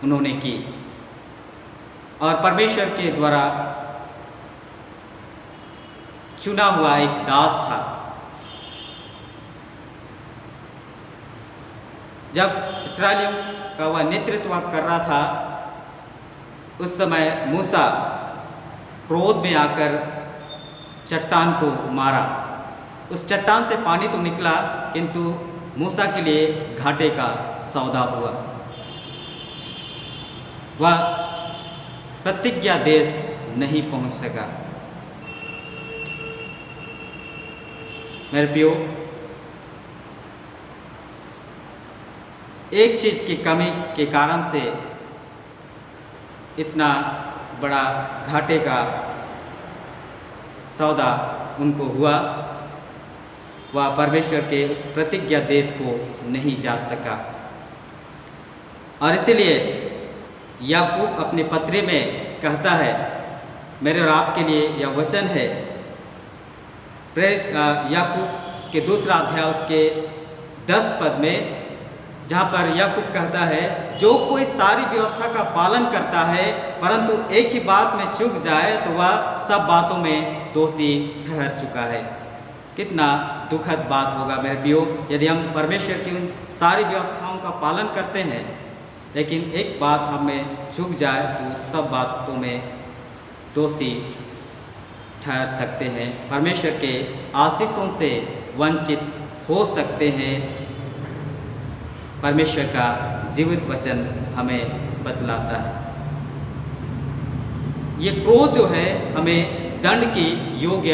उन्होंने की और परमेश्वर के द्वारा चुना हुआ एक दास था। जब इस्राएलियों का वह नेतृत्व कर रहा था उस समय मूसा क्रोध में आकर चट्टान को मारा। उस चट्टान से पानी तो निकला किंतु मूसा के लिए घाटे का सौदा हुआ। वह प्रतिज्ञा देश नहीं पहुंच सका। मेरे प्रियो, एक चीज की कमी के कारण से इतना बड़ा घाटे का सौदा उनको हुआ। वह परमेश्वर के उस प्रतिज्ञा देश को नहीं जा सका और इसलिए याकूब अपने पत्री में कहता है, मेरे और आपके लिए यह वचन है। प्रेरित याकूब के दूसरा अध्याय उसके 10 पद में, जहाँ पर याकूब कहता है, जो कोई सारी व्यवस्था का पालन करता है परंतु एक ही बात में चूक जाए तो वह सब बातों में दोषी ठहर चुका है। कितना दुखद बात होगा मेरे प्रियो, यदि हम परमेश्वर की उन सारी व्यवस्थाओं का पालन करते हैं लेकिन एक बात हमें चूक जाए तो सब बातों में दोषी ठहर सकते हैं, परमेश्वर के आशीषों से वंचित हो सकते हैं। परमेश्वर का जीवित वचन हमें बतलाता है। ये क्रोध जो है हमें दंड की योग्य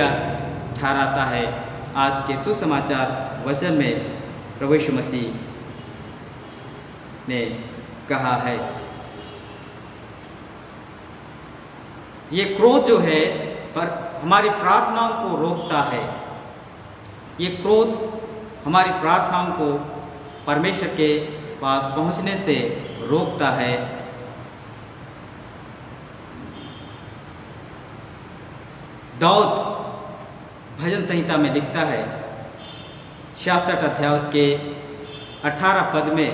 ठहराता है। आज के सुसमाचार वचन में प्रभु यीशु मसीह ने कहा है, ये क्रोध जो है पर हमारी प्रार्थनाओं को रोकता है। ये क्रोध हमारी प्रार्थनाओं को परमेश्वर के पास पहुंचने से रोकता है। दाऊद भजन संहिता में लिखता है 66 अध्याय उसके 18 पद में,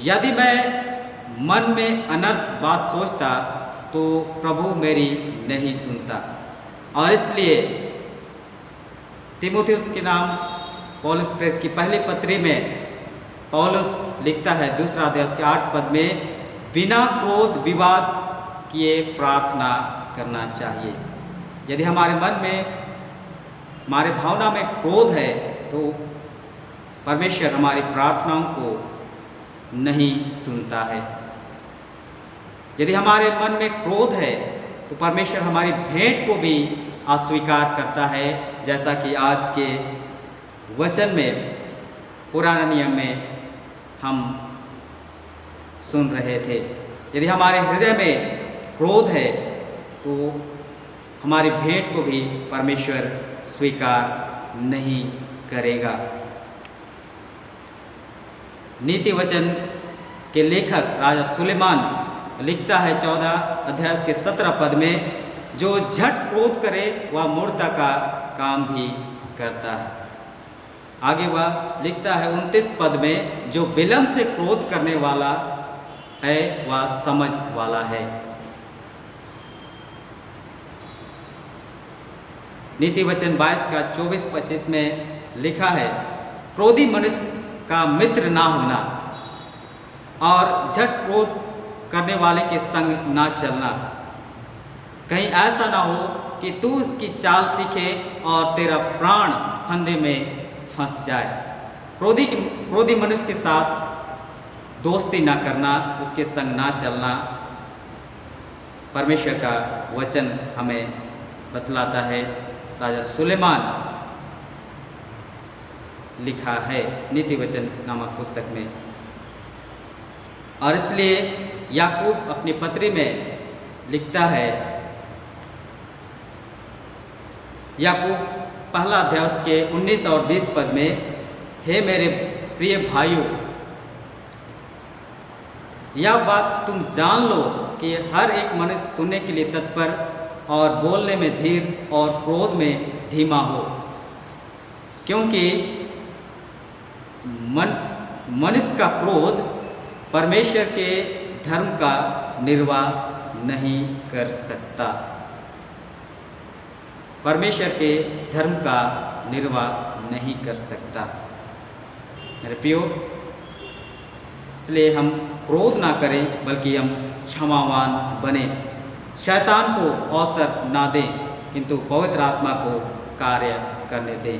यदि मैं मन में अनर्थ बात सोचता तो प्रभु मेरी नहीं सुनता। और इसलिए तीमुथियुस के नाम पौलुस प्रेरित की पहली पत्री में पौलुस लिखता है दूसरा अध्याय उसके 8 पद में, बिना क्रोध विवाद किए प्रार्थना करना चाहिए। यदि हमारे मन में, हमारे भावना में क्रोध है तो परमेश्वर हमारी प्रार्थनाओं को नहीं सुनता है। यदि हमारे मन में क्रोध है तो परमेश्वर हमारी भेंट को भी अस्वीकार करता है, जैसा कि आज के वचन में पुराने नियम में हम सुन रहे थे। यदि हमारे हृदय में क्रोध है तो हमारी भेंट को भी परमेश्वर स्वीकार नहीं करेगा। नीति वचन के लेखक राजा सुलेमान लिखता है 14 अध्याय के 17 पद में, जो झट क्रोध करे वह मूर्खता का काम भी करता है। आगे वह लिखता है 29 पद में, जो विलंब से क्रोध करने वाला है वह समझ वाला है। नीति वचन 22 का 24-25 में लिखा है, क्रोधी मनुष्य का मित्र ना होना और झट क्रोध करने वाले के संग ना चलना। कहीं ऐसा ना हो कि तू उसकी चाल सीखे और तेरा प्राण फंदे में फंस जाए। क्रोधी मनुष्य के साथ दोस्ती ना करना, उसके संग ना चलना, परमेश्वर का वचन हमें बतलाता है। राजा सुलेमान लिखा है नीति वचन नामक पुस्तक में। और इसलिए याकूब अपनी पत्री में लिखता है, याकूब पहला अध्याय उसके 19 और 20 पद में, हे मेरे प्रिय भाइयों, यह बात तुम जान लो कि हर एक मनुष्य सुनने के लिए तत्पर और बोलने में धीर और क्रोध में धीमा हो, क्योंकि मनुष्य का क्रोध परमेश्वर के धर्म का निर्वाह नहीं कर सकता। परमेश्वर के धर्म का निर्वाह नहीं कर सकता। मेरे प्रियो, इसलिए हम क्रोध ना करें बल्कि हम क्षमावान बने, शैतान को अवसर ना दें किंतु पवित्र आत्मा को कार्य करने दें।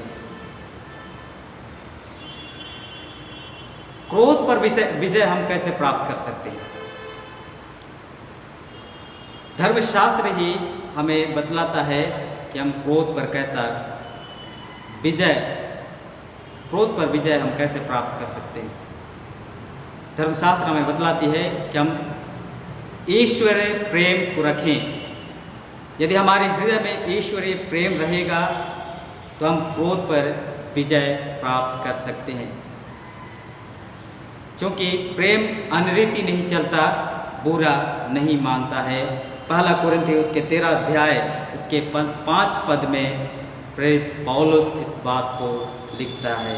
क्रोध पर विजय हम कैसे प्राप्त कर सकते हैं? धर्मशास्त्र ही हमें बतलाता है कि हम क्रोध पर विजय हम कैसे प्राप्त कर सकते हैं। धर्मशास्त्र हमें बतलाती है कि हम ईश्वरीय प्रेम को रखें। यदि हमारे हृदय में ईश्वरीय प्रेम रहेगा तो हम क्रोध पर विजय प्राप्त कर सकते हैं, क्योंकि प्रेम अनरीति नहीं चलता, बुरा नहीं मानता है। पहला कुरिन्थियों उसके 13 अध्याय उसके 5 पद में प्रेरित पौलुस इस बात को लिखता है।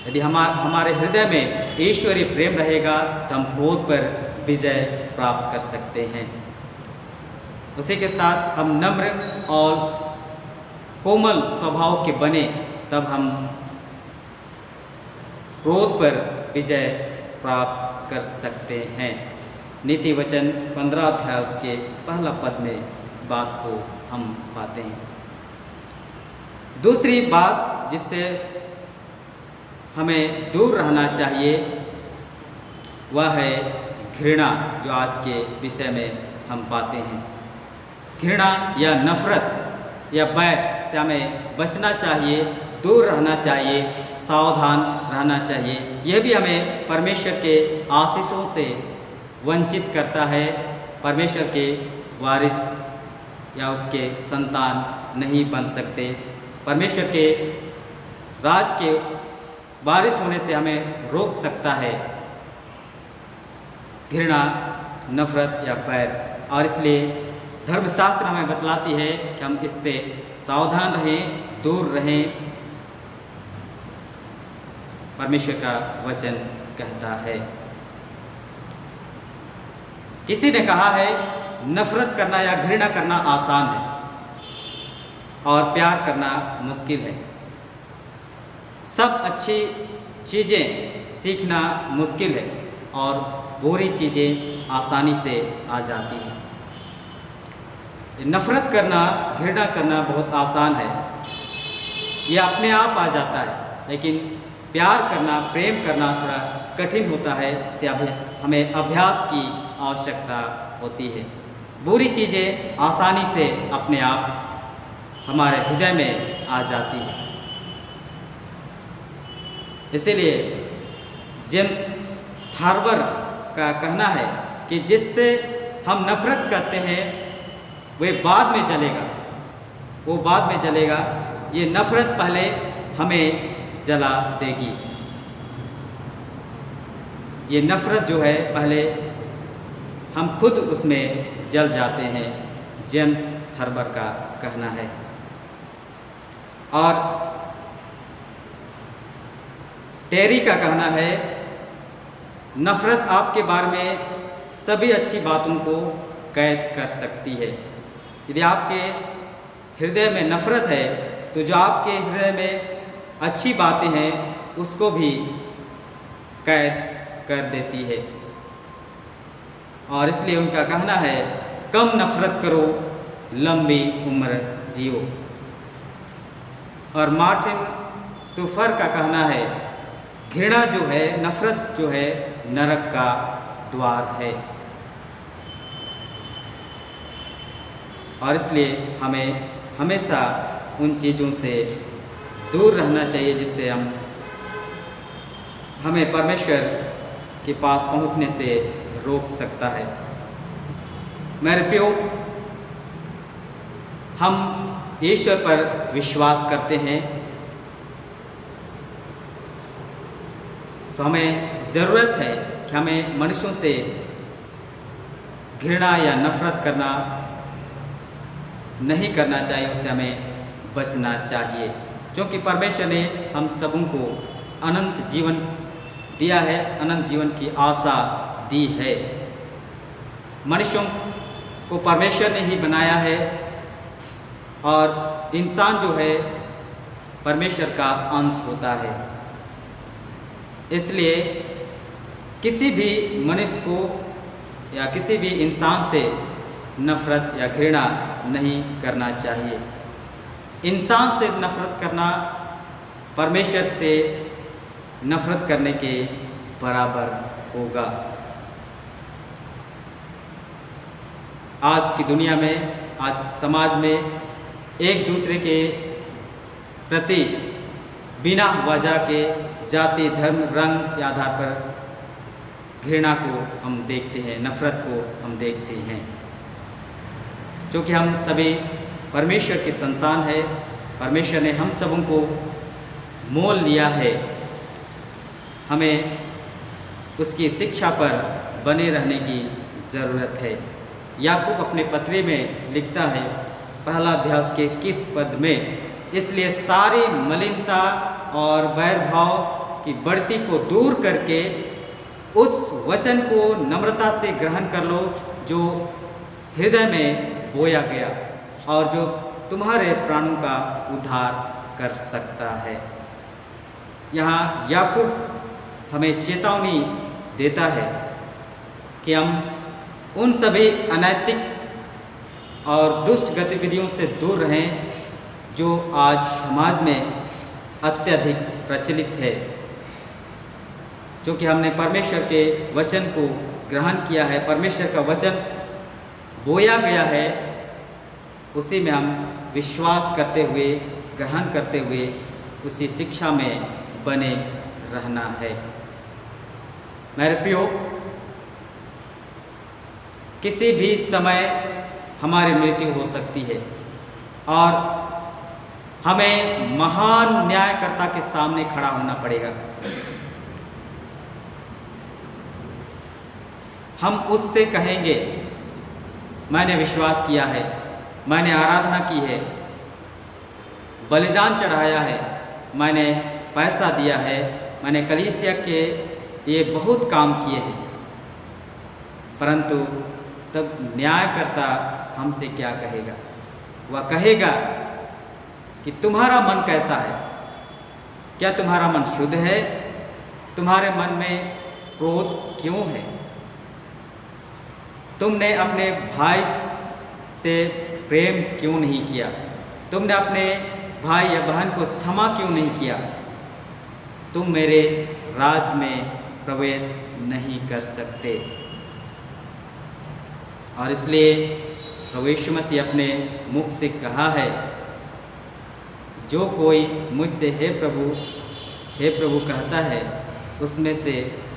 यदि हमारे हृदय में ईश्वरीय प्रेम रहेगा तो हम क्रोध पर विजय प्राप्त कर सकते हैं। उसी के साथ हम नम्र और कोमल स्वभाव के बने, तब हम क्रोध पर विजय प्राप्त कर सकते हैं। नीति वचन 15 अध्याय उसके पहला पद में इस बात को हम पाते हैं। दूसरी बात जिससे हमें दूर रहना चाहिए वह है घृणा, जो आज के विषय में हम पाते हैं। घृणा या नफरत या बैर से हमें बचना चाहिए, दूर रहना चाहिए, सावधान रहना चाहिए। यह भी हमें परमेश्वर के आशीषों से वंचित करता है। परमेश्वर के वारिस या उसके संतान नहीं बन सकते। परमेश्वर के राज के वारिस होने से हमें रोक सकता है घृणा, नफरत या बैर। और इसलिए धर्मशास्त्र हमें बतलाती है कि हम इससे सावधान रहें, दूर रहें। परमेश्वर का वचन कहता है। किसी ने कहा है नफरत करना या घृणा करना आसान है और प्यार करना मुश्किल है। सब अच्छी चीज़ें सीखना मुश्किल है और बुरी चीज़ें आसानी से आ जाती हैं। नफरत करना, घृणा करना बहुत आसान है, यह अपने आप आ जाता है, लेकिन प्यार करना, प्रेम करना थोड़ा कठिन होता है। इसे हमें अभ्यास की आवश्यकता होती है। बुरी चीज़ें आसानी से अपने आप हमारे हृदय में आ जाती हैं। इसीलिए जेम्स थार्बर का कहना है कि जिससे हम नफरत करते हैं वह बाद में जलेगा, वो बाद में जलेगा। ये नफरत पहले हमें जला देगी। ये नफरत जो है पहले हम खुद उसमें जल जाते हैं, जेम्स थार्बर का कहना है। और टेरी का कहना है नफरत आपके बारे में सभी अच्छी बातों को कैद कर सकती है। यदि आपके हृदय में नफरत है तो जो आपके हृदय में अच्छी बातें हैं उसको भी कैद कर देती है। और इसलिए उनका कहना है कम नफरत करो, लंबी उम्र जियो। और मार्टिन तुफर का कहना है घृणा जो है, नफरत जो है, नरक का द्वार है। और इसलिए हमें हमेशा उन चीज़ों से दूर रहना चाहिए जिससे हमें परमेश्वर के पास पहुंचने से रोक सकता है। मेरे प्रियो, हम ईश्वर पर विश्वास करते हैं, तो हमें ज़रूरत है कि हमें मनुष्यों से घृणा या नफरत करना नहीं करना चाहिए, उससे हमें बचना चाहिए, क्योंकि परमेश्वर ने हम सबों को अनंत जीवन दिया है, अनंत जीवन की आशा दी है। मनुष्यों को परमेश्वर ने ही बनाया है और इंसान जो है परमेश्वर का अंश होता है। इसलिए किसी भी मनुष्य को या किसी भी इंसान से नफरत या घृणा नहीं करना चाहिए। इंसान से नफरत करना परमेश्वर से नफरत करने के बराबर होगा। आज की दुनिया में, आज समाज में एक दूसरे के प्रति बिना वजह के जाति, धर्म, रंग के आधार पर घृणा को हम देखते हैं, नफरत को हम देखते हैं। क्योंकि हम सभी परमेश्वर के संतान हैं, परमेश्वर ने हम सबों को मोल लिया है, हमें उसकी शिक्षा पर बने रहने की ज़रूरत है। याकूब अपने पत्री में लिखता है, पहला अध्याय उसके 21 पद में, इसलिए सारी मलिनता और वैरभाव की बढ़ती को दूर करके उस वचन को नम्रता से ग्रहण कर लो जो हृदय में बोया गया और जो तुम्हारे प्राणों का उद्धार कर सकता है। यहाँ याकूब हमें चेतावनी देता है कि हम उन सभी अनैतिक और दुष्ट गतिविधियों से दूर रहें जो आज समाज में अत्यधिक प्रचलित है। क्योंकि हमने परमेश्वर के वचन को ग्रहण किया है, परमेश्वर का वचन बोया गया है, उसी में हम विश्वास करते हुए, ग्रहण करते हुए उसी शिक्षा में बने रहना है। मेरे प्रियो, किसी भी समय हमारी मृत्यु हो सकती है और हमें महान न्यायकर्ता के सामने खड़ा होना पड़ेगा। हम उससे कहेंगे, मैंने विश्वास किया है, मैंने आराधना की है, बलिदान चढ़ाया है, मैंने पैसा दिया है, मैंने कलीसिया के लिए बहुत काम किए हैं, परंतु तब न्यायकर्ता हमसे क्या कहेगा? वह कहेगा कि तुम्हारा मन कैसा है? क्या तुम्हारा मन शुद्ध है? तुम्हारे मन में क्रोध क्यों है? तुमने अपने भाई से प्रेम क्यों नहीं किया? तुमने अपने भाई या बहन को क्षमा क्यों नहीं किया? तुम मेरे राज में प्रवेश नहीं कर सकते। और इसलिए प्रभु यीशु मसीह अपने मुख से कहा है, जो कोई मुझसे हे प्रभु कहता है, उसमें से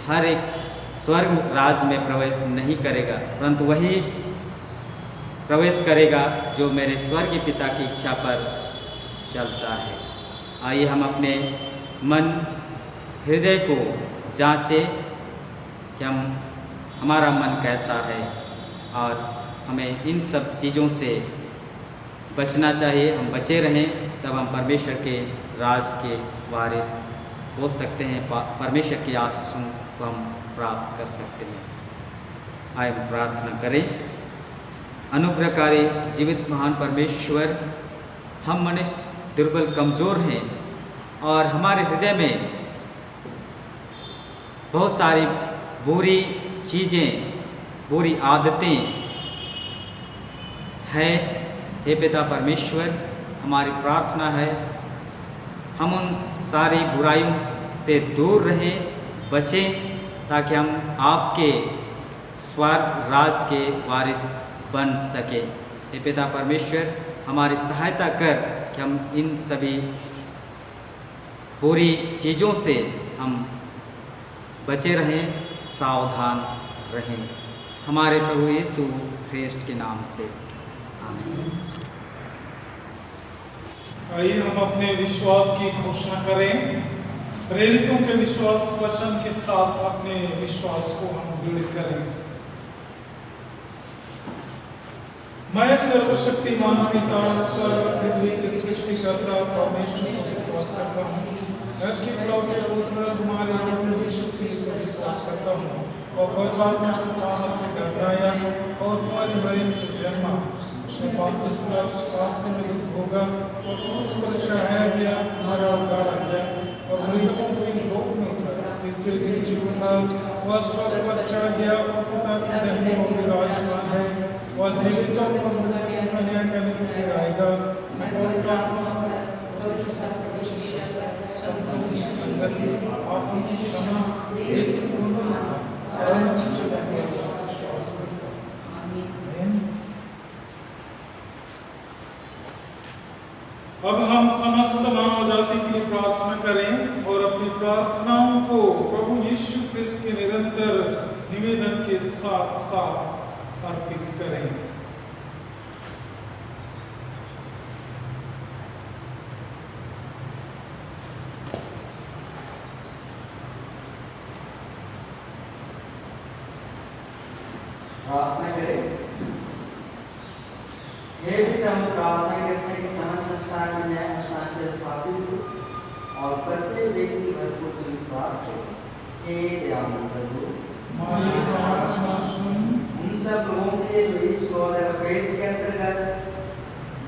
हर एक स्वर्ग राज में प्रवेश नहीं करेगा, परंतु वही प्रवेश करेगा जो मेरे स्वर्गीय पिता की इच्छा पर चलता है। आइए हम अपने मन हृदय को जांचें कि हमारा मन कैसा है और हमें इन सब चीज़ों से बचना चाहिए। हम बचे रहें, तब हम परमेश्वर के राज के वारिस हो सकते हैं, परमेश्वर की आशीषों को हम प्राप्त कर सकते हैं। आइए हम प्रार्थना करें। अनुग्रहकारी जीवित महान परमेश्वर, हम मनुष्य दुर्बल कमज़ोर हैं और हमारे हृदय में बहुत सारी बुरी चीज़ें, बुरी आदतें हैं। हे पिता परमेश्वर, हमारी प्रार्थना है हम उन सारी बुराइयों से दूर रहें, बचें, ताकि हम आपके स्वर्ग राज के वारिस बन सके। हे पिता परमेश्वर, हमारी सहायता कर कि हम इन सभी बुरी चीज़ों से हम बचे रहें, सावधान रहें। हमारे प्रभु यीशु ख्रिस्ट के नाम से आमीन। आइए हम अपने विश्वास की घोषणा करें। प्रेरितों के विश्वास वचन के साथ अपने विश्वास को हम दृढ़ करें। मैं सर्वशक्तिमान पिता स्वर्ग पृथ्वी की सृष्टिकर्ता परमेश्वर से विश्वास करता हूँ, हमारे प्रभु यीशु ख्रिस्त पर विश्वास करता हूँ और पवित्र आत्मा के सामर्थ से गहराया और तुम्हारी मरियम से जन्मा, उसने पांतियुस पिलातुस से मृत्यु होगा और क्रूस पर चढ़ाया गया, मरा और गाड़ा गया और मृतकों के लोक में उतरा, तीसरे दिन जी उठा, वह स्वर्ग पर चढ़ गया और पिता के दाहिने ओर विराजमान है, वह जीवितों को न्याय करने के लिए आएगा। पवित्र आत्मा अब हम समस्त मानव जाति के लिए प्रार्थना करें और अपनी प्रार्थनाओं को प्रभु यीशु ख्रिस्त के निरंतर निवेदन के साथ साथ अर्पित करें। प्रार्थना करें। हे पिता, हम प्रार्थना करते हैं कि समस्त संसार में न्याय और शांति स्थापित हो और प्रत्येक व्यक्ति भरपूर जीवन प्राप्त हो। हे दयालु प्रभु, हमारी प्रार्थना सुन। उन सब लोगों के लिए जो इस पेश के अंतर्गत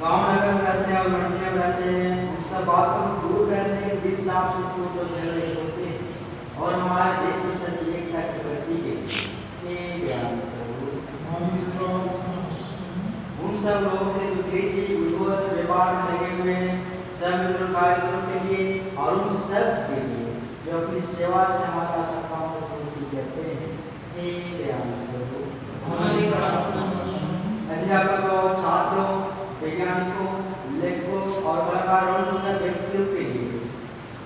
गांव नगर में रहते हैं और मंडियों में रहते हैं, उन सब बातों को दूर करने के लिए साफ सुथरे लोग झगड़े होते हैं और हमारे देश में सच्ची एकता की प्रतीक है। हे दयालु प्रभु, हमारी प्रार्थना सुन। उन सब लोगों के लिए जो कृषि उद्योग व्यापार में लगे हुए हैं, सभी कार्यक्रम के लिए और उन सब के लिए जो अपनी सेवा से हमारा आवश्यकताओं को पूरी करते हैं। हे दयालु प्रभु, हमारी प्रार्थना सुन। अध्यापकों, छात्रों, वैज्ञानिकों, लेखकों और कलाकारों, उन सब व्यक्तियों के लिए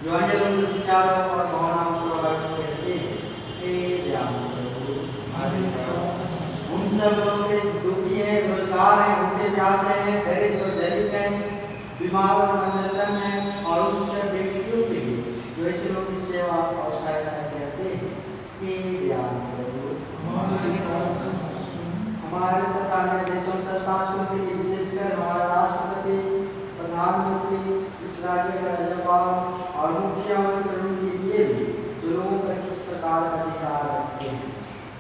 जो अन्य लोगों के विचारों और भावनाओं को प्रभावित करते हैं। हे दयालु प्रभु, हमारी प्रार्थना सुन। उन सब लोगों के दुखी हैं, बेरोजगार हैं, भूखे प्यासे हैं, दरिद्र और दलित हैं, बीमार और मनोरंजन हैं और उन सब व्यक्तियों के लिए जो ऐसे लोगों की सेवा और सहायता करते हैं। हे दयालु प्रभु, हमारी प्रार्थना सुन। हमारे तथा अन्य देशों सब शासकों के लिए, विशेषकर हमारा राष्ट्रपति, प्रधानमंत्री, इस राज्य का राज्यपाल और मुख्यमंत्री के लिए भी जो लोगों पर किस प्रकार का अधिकार रखते हैं।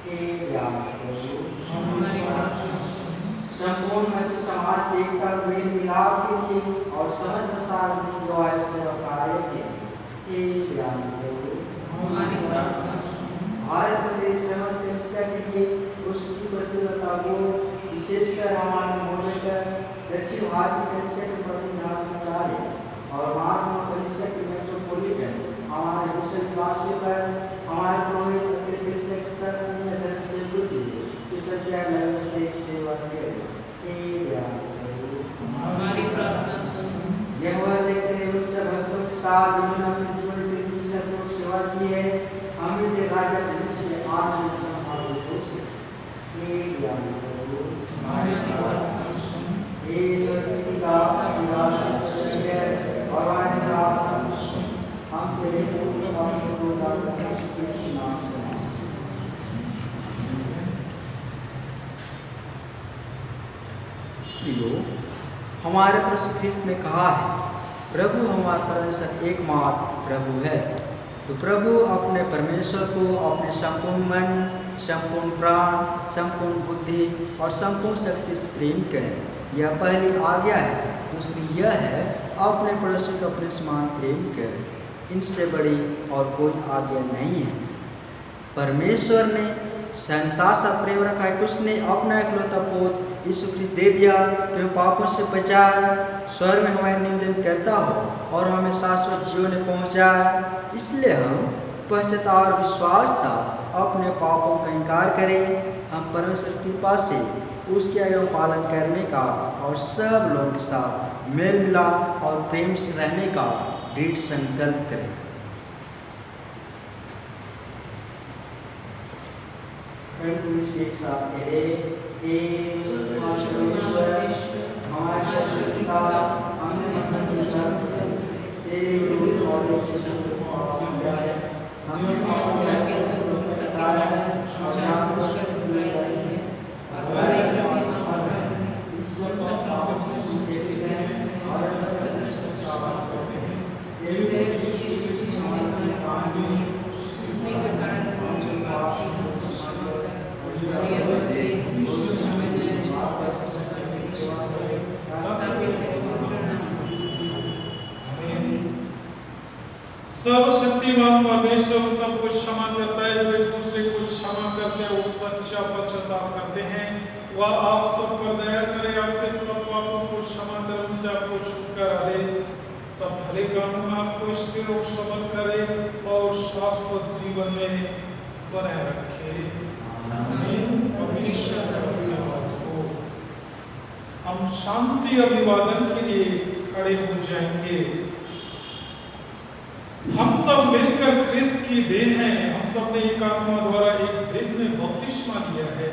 हे दयालु प्रभु, हमारी प्रार्थना सुन। संपूर्ण मसीह समाज की एकता और मेल मिलाप के लिए और समस्त संसार की गवाही सेवा कार्य के लिए। हे दयालु प्रभु, हमारी प्रार्थना सुन। भारत प्रदेश समस्त कलिसिया के लिए उसकी प्रस्तुतता को विशेषकर हमारे मोड़कर दक्षिण भारत की कलिसिया के प्रतिनिधाचार्य और महात्मा कलिसिया के मेट्रोपोलिटन हमारे कुशल निवासियों पर हमारे पुरोहित कलिसिया के सर्वन्य धर्म से बुद्धि की सच्चा व्यवस्थित सेवा करें। हे दयालु प्रभु, हमारी प्रार्थना सुन। यह वह देखते हैं उस सब भक्तों के साथ जिन्होंने अपने जीवन में कृष्ण की सेवा की है, हम भी राजा के आनंद संभाल हो सके। हे दयालु प्रभु, हमारी प्रार्थना सुन। हे सरस्वती का विनाश है और आने का सुन। हम तेरे पुत्र पापों को उतार कृष्ण नाम से प्रियो, हमारे प्रभु ख्रिस्त ने कहा है, प्रभु हमारा परमेश्वर एकमात्र प्रभु है। तो प्रभु अपने परमेश्वर को अपने संपूर्ण मन, संपूर्ण प्राण, संपूर्ण बुद्धि और संपूर्ण शक्ति से प्रेम करें। यह पहली आज्ञा है। दूसरी यह है, अपने पड़ोसी को अपने समान प्रेम करें। इनसे बड़ी और कोई आज्ञा नहीं है। परमेश्वर ने संसार से प्रेम रखा है कि उसने अपना इकलौता पुत्र यीशु ख्रिस्त दे दिया कि वह पापों से बचाए, स्वर्ग में हमारे निवेदन करता हो और हमें शाश्वत जीवन में पहुँचाए। इसलिए हम पश्चाताप और विश्वास से अपने पापों का इनकार करें। हम परमेश्वर की कृपा से उसके आज्ञा पालन करने का और सब लोगों के साथ मेल मिलाप और प्रेम से रहने का दृढ़ संकल्प करें। एक साथ करें, हमारे शत्रुता हमने तेरे विरुद्ध और हमें सर्वशक्तिमान परमेश्वर उन सबको क्षमा करता है जो एक दूसरे को क्षमा करते हैं, उस सच्चा पश्चाताप करते हैं। वह आप सब पर दया करे, आपके सब पापों को क्षमा कर, उनसे आपको छुटकारा दे, सब भले कामों में आपको स्थिर और सबल करे और शाश्वत जीवन में बनाए रखे। परमेश्वर का धन्यवाद हो। हम शांति अभिवादन के लिए खड़े हो जाएंगे। हम सब मिलकर क्रिस्त की देह हैं। हम सब ने एक आत्मा द्वारा एक देह में बपतिस्मा लिया है।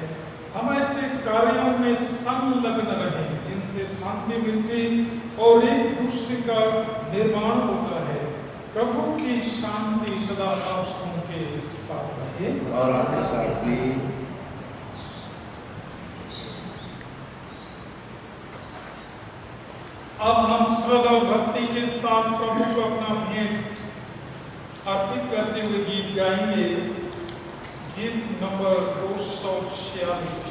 हम ऐसे कार्यों में संलग्न रहे जिनसे शांति मिलती और एक दूसरे का निर्माण होता है। प्रभु की शांति सदा आप सबके साथ रहे और आपके साथ भी। अब हम श्रद्धा और भक्ति के साथ प्रभु को अपना भेंट अर्पित करते हुए गीत गाएंगे। गीत नंबर 246,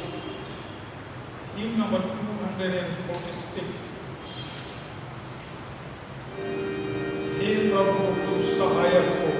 हिम नंबर 246। हे प्रभु तू सहायक हो।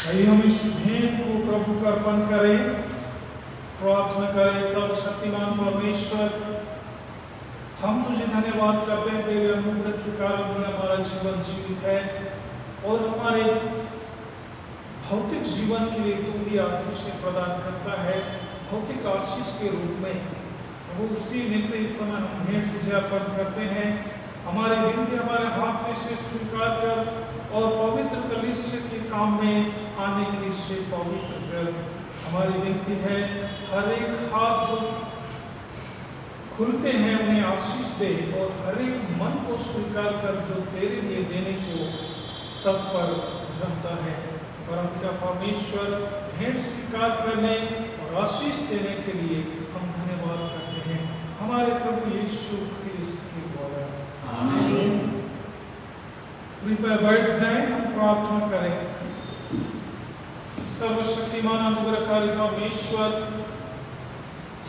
आइए हम इस भेंट को प्रभु को अर्पण करें, प्रार्थना करें। सर्वशक्तिमान परमेश्वर, हम तुझे धन्यवाद करते हैं, तेरे अनुग्रह के कारण ही हमारा जीवन जीवित है और हमारे भौतिक जीवन के लिए तू ही आशीष प्रदान करता है, भौतिक आशीष के रूप में। वो उसी में से इस समय हम भेंट तुझे अर्पण करते हैं। हमारे विनती हमारे हाथ से इसे स्वीकार कर और पवित्र कलीसिया के काम में आने के लिए पवित्र कर। हमारी विनती है, हर एक हाथ जो खुलते हैं उन्हें आशीष दे और हर एक मन को स्वीकार कर जो तेरे लिए देने को तत्पर रहता है। परमपिता परमेश्वर, भेंट स्वीकार करने और आशीष देने के लिए हम धन्यवाद करते हैं हमारे प्रभु यीशु ख्रिस्त के द्वारा। आमीन। कृपया बैठ जाएं, हम प्रार्थना करें। सर्वशक्तिमान अनुग्रहकारी परमेश्वर,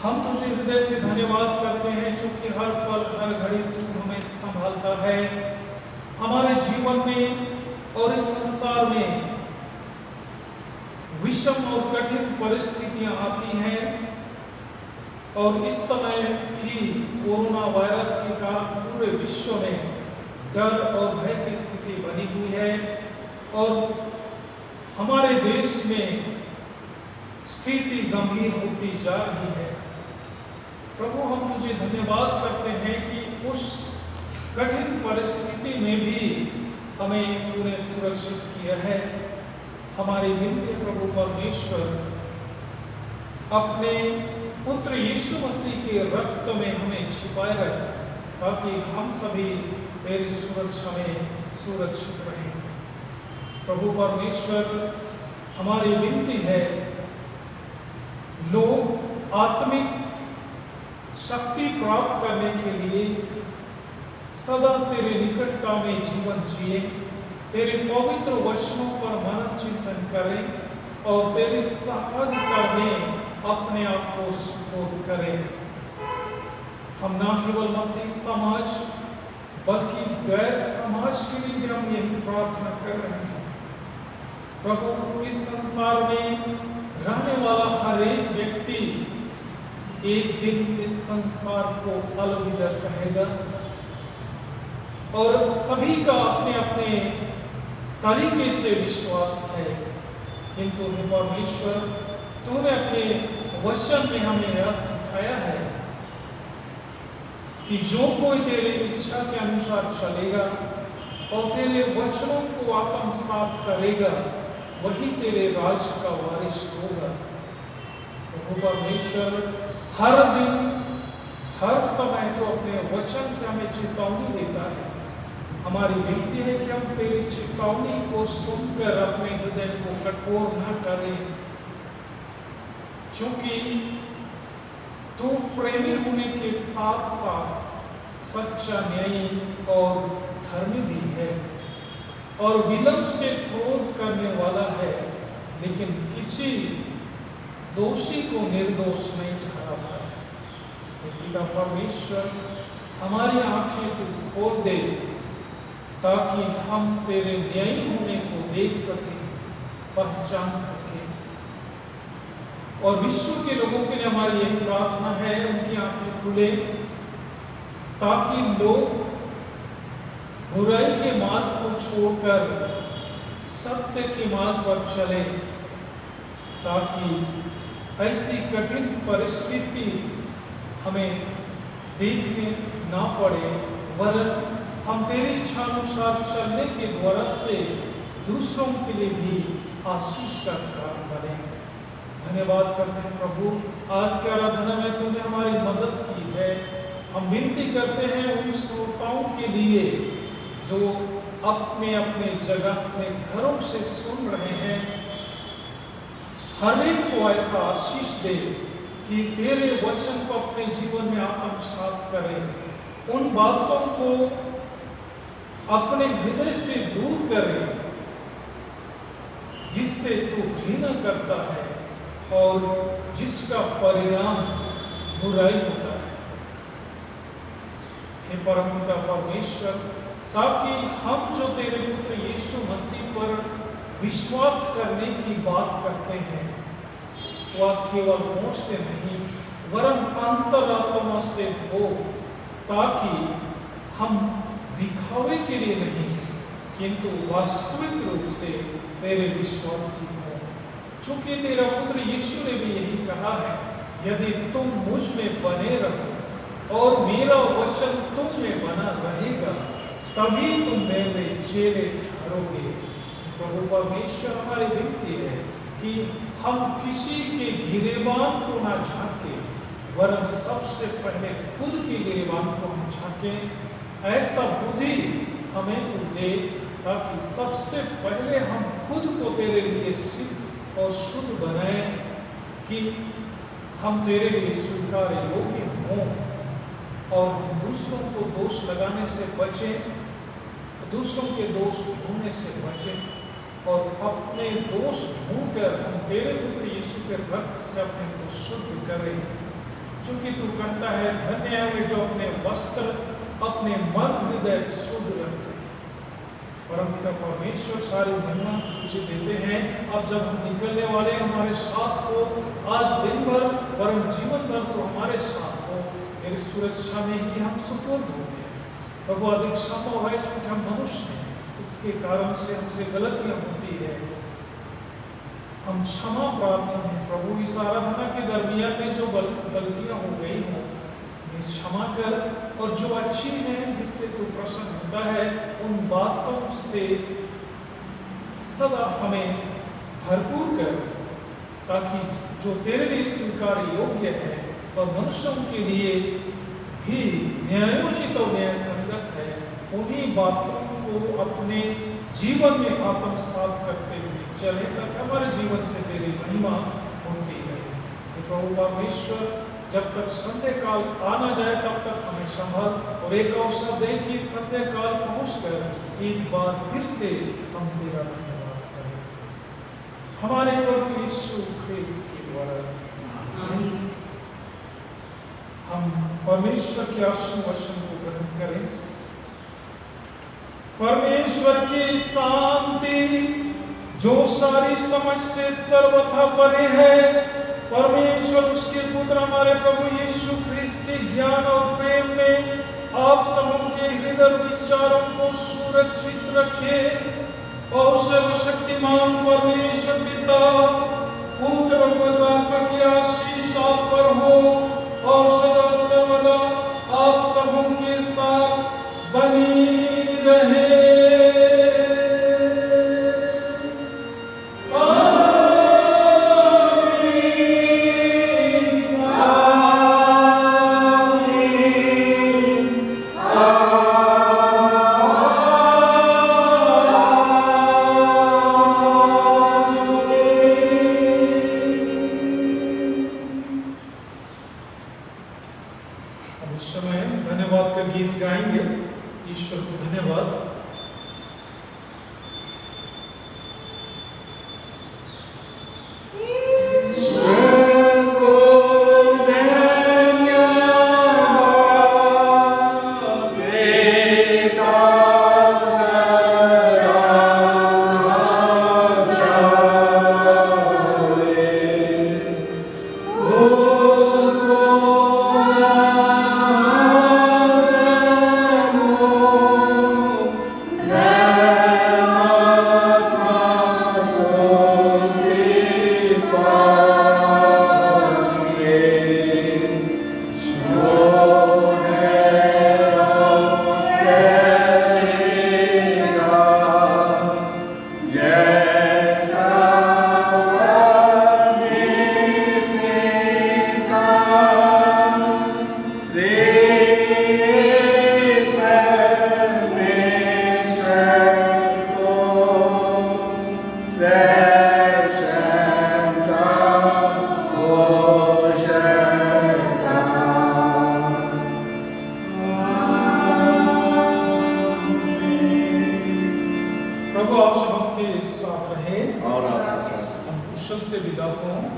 हम तुझे हृदय से धन्यवाद करते हैं क्योंकि हर पल हर घड़ी तू हमें संभालता है। हमारे जीवन में और इस संसार में विषम और कठिन परिस्थितियां आती हैं और इस समय भी कोरोना वायरस के कारण पूरे विश्व में डर और भय की स्थिति बनी हुई है और हमारे देश में स्थिति गंभीर होती जा रही है। प्रभु हम तुझे धन्यवाद करते हैं कि उस कठिन परिस्थिति में भी हमें तूने सुरक्षित किया है। हमारी विनती है प्रभु परमेश्वर, अपने पुत्र यीशु मसीह के रक्त में हमें छिपाए रख, ताकि हम सभी तेरी सुरक्षा में सुरक्षित रहें। प्रभु परमेश्वर, हमारी विनती है, लोग आत्मिक शक्ति प्राप्त करने के लिए सदा तेरे निकटता में जीवन जिए, तेरे पवित्र वचनों पर मनन चिंतन करें और तेरे सहभागिता में अपने आप को सुपुर्द करें। हम न केवल मसीह समाज बल्कि गैर समाज के लिए भी हम यही प्रार्थना कर रहे हैं। प्रभु, इस संसार में रहने वाला हर एक व्यक्ति एक दिन इस संसार को अलविदा कहेगा और सभी का अपने अपने तरीके से विश्वास है, किंतु हे परमेश्वर, तूने अपने वचन में हमें यह सिखाया है कि जो कोई तेरे इच्छा के अनुसार चलेगा और तेरे वचनों को आत्मसात करेगा, वही तेरे राज्य का वारिस होगा। प्रभु परमेश्वर, हर दिन हर समय तो अपने वचन से हमें चेतावनी देता है। हमारी विनती है कि हम तेरी चेतावनी को सुनकर अपने हृदय को कठोर न करें, क्योंकि तू प्रेमी होने के साथ साथ सच्चा, न्यायी और धर्मी भी है और विलंब से क्रोध करने वाला है, लेकिन किसी दोषी को निर्दोष नहीं ठहराता। पिता परमेश्वर, हमारी आंखें तू खोल दे ताकि हम तेरे न्यायी होने को देख सकें, पहचान सकें। और विश्व के लोगों के लिए हमारी यही प्रार्थना है, उनकी आंखें खुले ताकि लोग बुराई के मार्ग को छोड़कर सत्य के मार्ग पर चले, ताकि ऐसी कठिन परिस्थिति हमें देखने ना पड़े, वरन हम तेरी इच्छा अनुसार चलने के द्वारा से दूसरों के लिए भी आशीष का कारण बने। धन्यवाद करते हैं प्रभु, आज के आराधना में तूने हमारी मदद की है। हम विनती करते हैं उन श्रोताओं के लिए जो अपने अपने जगह अपने घरों से सुन रहे हैं, हर एक को ऐसा आशीष दे कि तेरे वचन को अपने जीवन में आत्मसात करें, उन बातों को अपने हृदय से दूर करें जिससे तू घृणा करता है और जिसका परिणाम बुराई होता है। हे परमपिता परमेश्वर, ताकि हम जो तेरे पुत्र यीशु मसीह पर विश्वास करने की बात करते हैं वह केवल मुंह से नहीं वरन अंतरात्मा से हो, ताकि हम दिखावे के लिए नहीं किंतु वास्तविक रूप से तेरे विश्वासी हो। चूंकि तेरा पुत्र यीशु ने भी यही कहा है, यदि तुम मुझ में बने रहो और मेरा वचन तुम में बना रहेगा, तभी तुम मेरे चेले ठहरोगे। प्रभु परमेश्वर, हमारी विनती है कि हम किसी के गिरेबान को ना झांके, वरन सबसे पहले खुद के गिरेबान को हम झांकें। ऐसा बुद्धि हमें तू दे ताकि सबसे पहले हम खुद को तेरे लिए सिद्ध और शुद्ध बनाएं कि हम तेरे लिए स्वीकार्य योग्य हों और हम दूसरों को दोष लगाने से बचें, दूसरों के दोष ढूंढने से बचें और अपने दोष ढूंढकर हम तेरे पुत्र यीशु के रक्त से अपने को शुद्ध करें। क्योंकि तू कहता है, धन्य है वे जो अपने वस्त्र अपने मन हृदय शुद्ध रखते हैं। परमपिता परमेश्वर, सारी महिमा तुझे देते हैं। अब जब हम निकलने वाले हमारे साथ हो, आज दिन भर वरन जीवन भर तो हमारे साथ हो, तेरी सुरक्षा में ही हम सुपुर्द हो गए। प्रभु, अधिक क्षमा है क्योंकि हम मनुष्य हैं, इसके कारण से हमसे गलतियां होती है, हम क्षमा प्रार्थी हैं। प्रभु, इस आराधना के दरमियान में जो गलतियां हो गई हो क्षमा कर, और जो अच्छी है जिससे तू प्रसन्न होता है उन बातों से सदा हमें भरपूर कर, ताकि जो तेरे लिए स्वीकार योग्य है और मनुष्यों के लिए भी न्यायोचित और न्याय संगत है, उन्हीं बातों को अपने जीवन में आत्मसात करते हुए चले, ताकि हमारे जीवन से तेरी महिमा होती है। प्रभु परमेश्वर, जब तक संध्या काल आना जाए तब तक हमें संभाल, और एक अवसर दे कि संध्या काल पहुंचकर एक बार फिर से हम तेरा धन्यवाद करें हमारे प्रभु यीशु ख्रिस्त के द्वारा। हम परमेश्वर के आशीर्वचन को ग्रहण करें। परमेश्वर की शांति जो सारी समझ से सर्वथा परे है, परमेश्वर उसके पुत्र हमारे प्रभु यीशु ख्रिस्त के ज्ञान और प्रेम में आप सबों के हृदय विचारों को सुरक्षित रखे, और सर्वशक्तिमान परमेश्वर पिता, पुत्र और पवित्र आत्मा की आशीष आप पर हो, और सदा सर्वदा आप सबों के साथ बनी रहे। इस समय धन्यवाद का गीत गाएंगे। ईश्वर को धन्यवाद।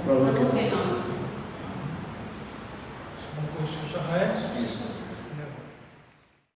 प्रभु के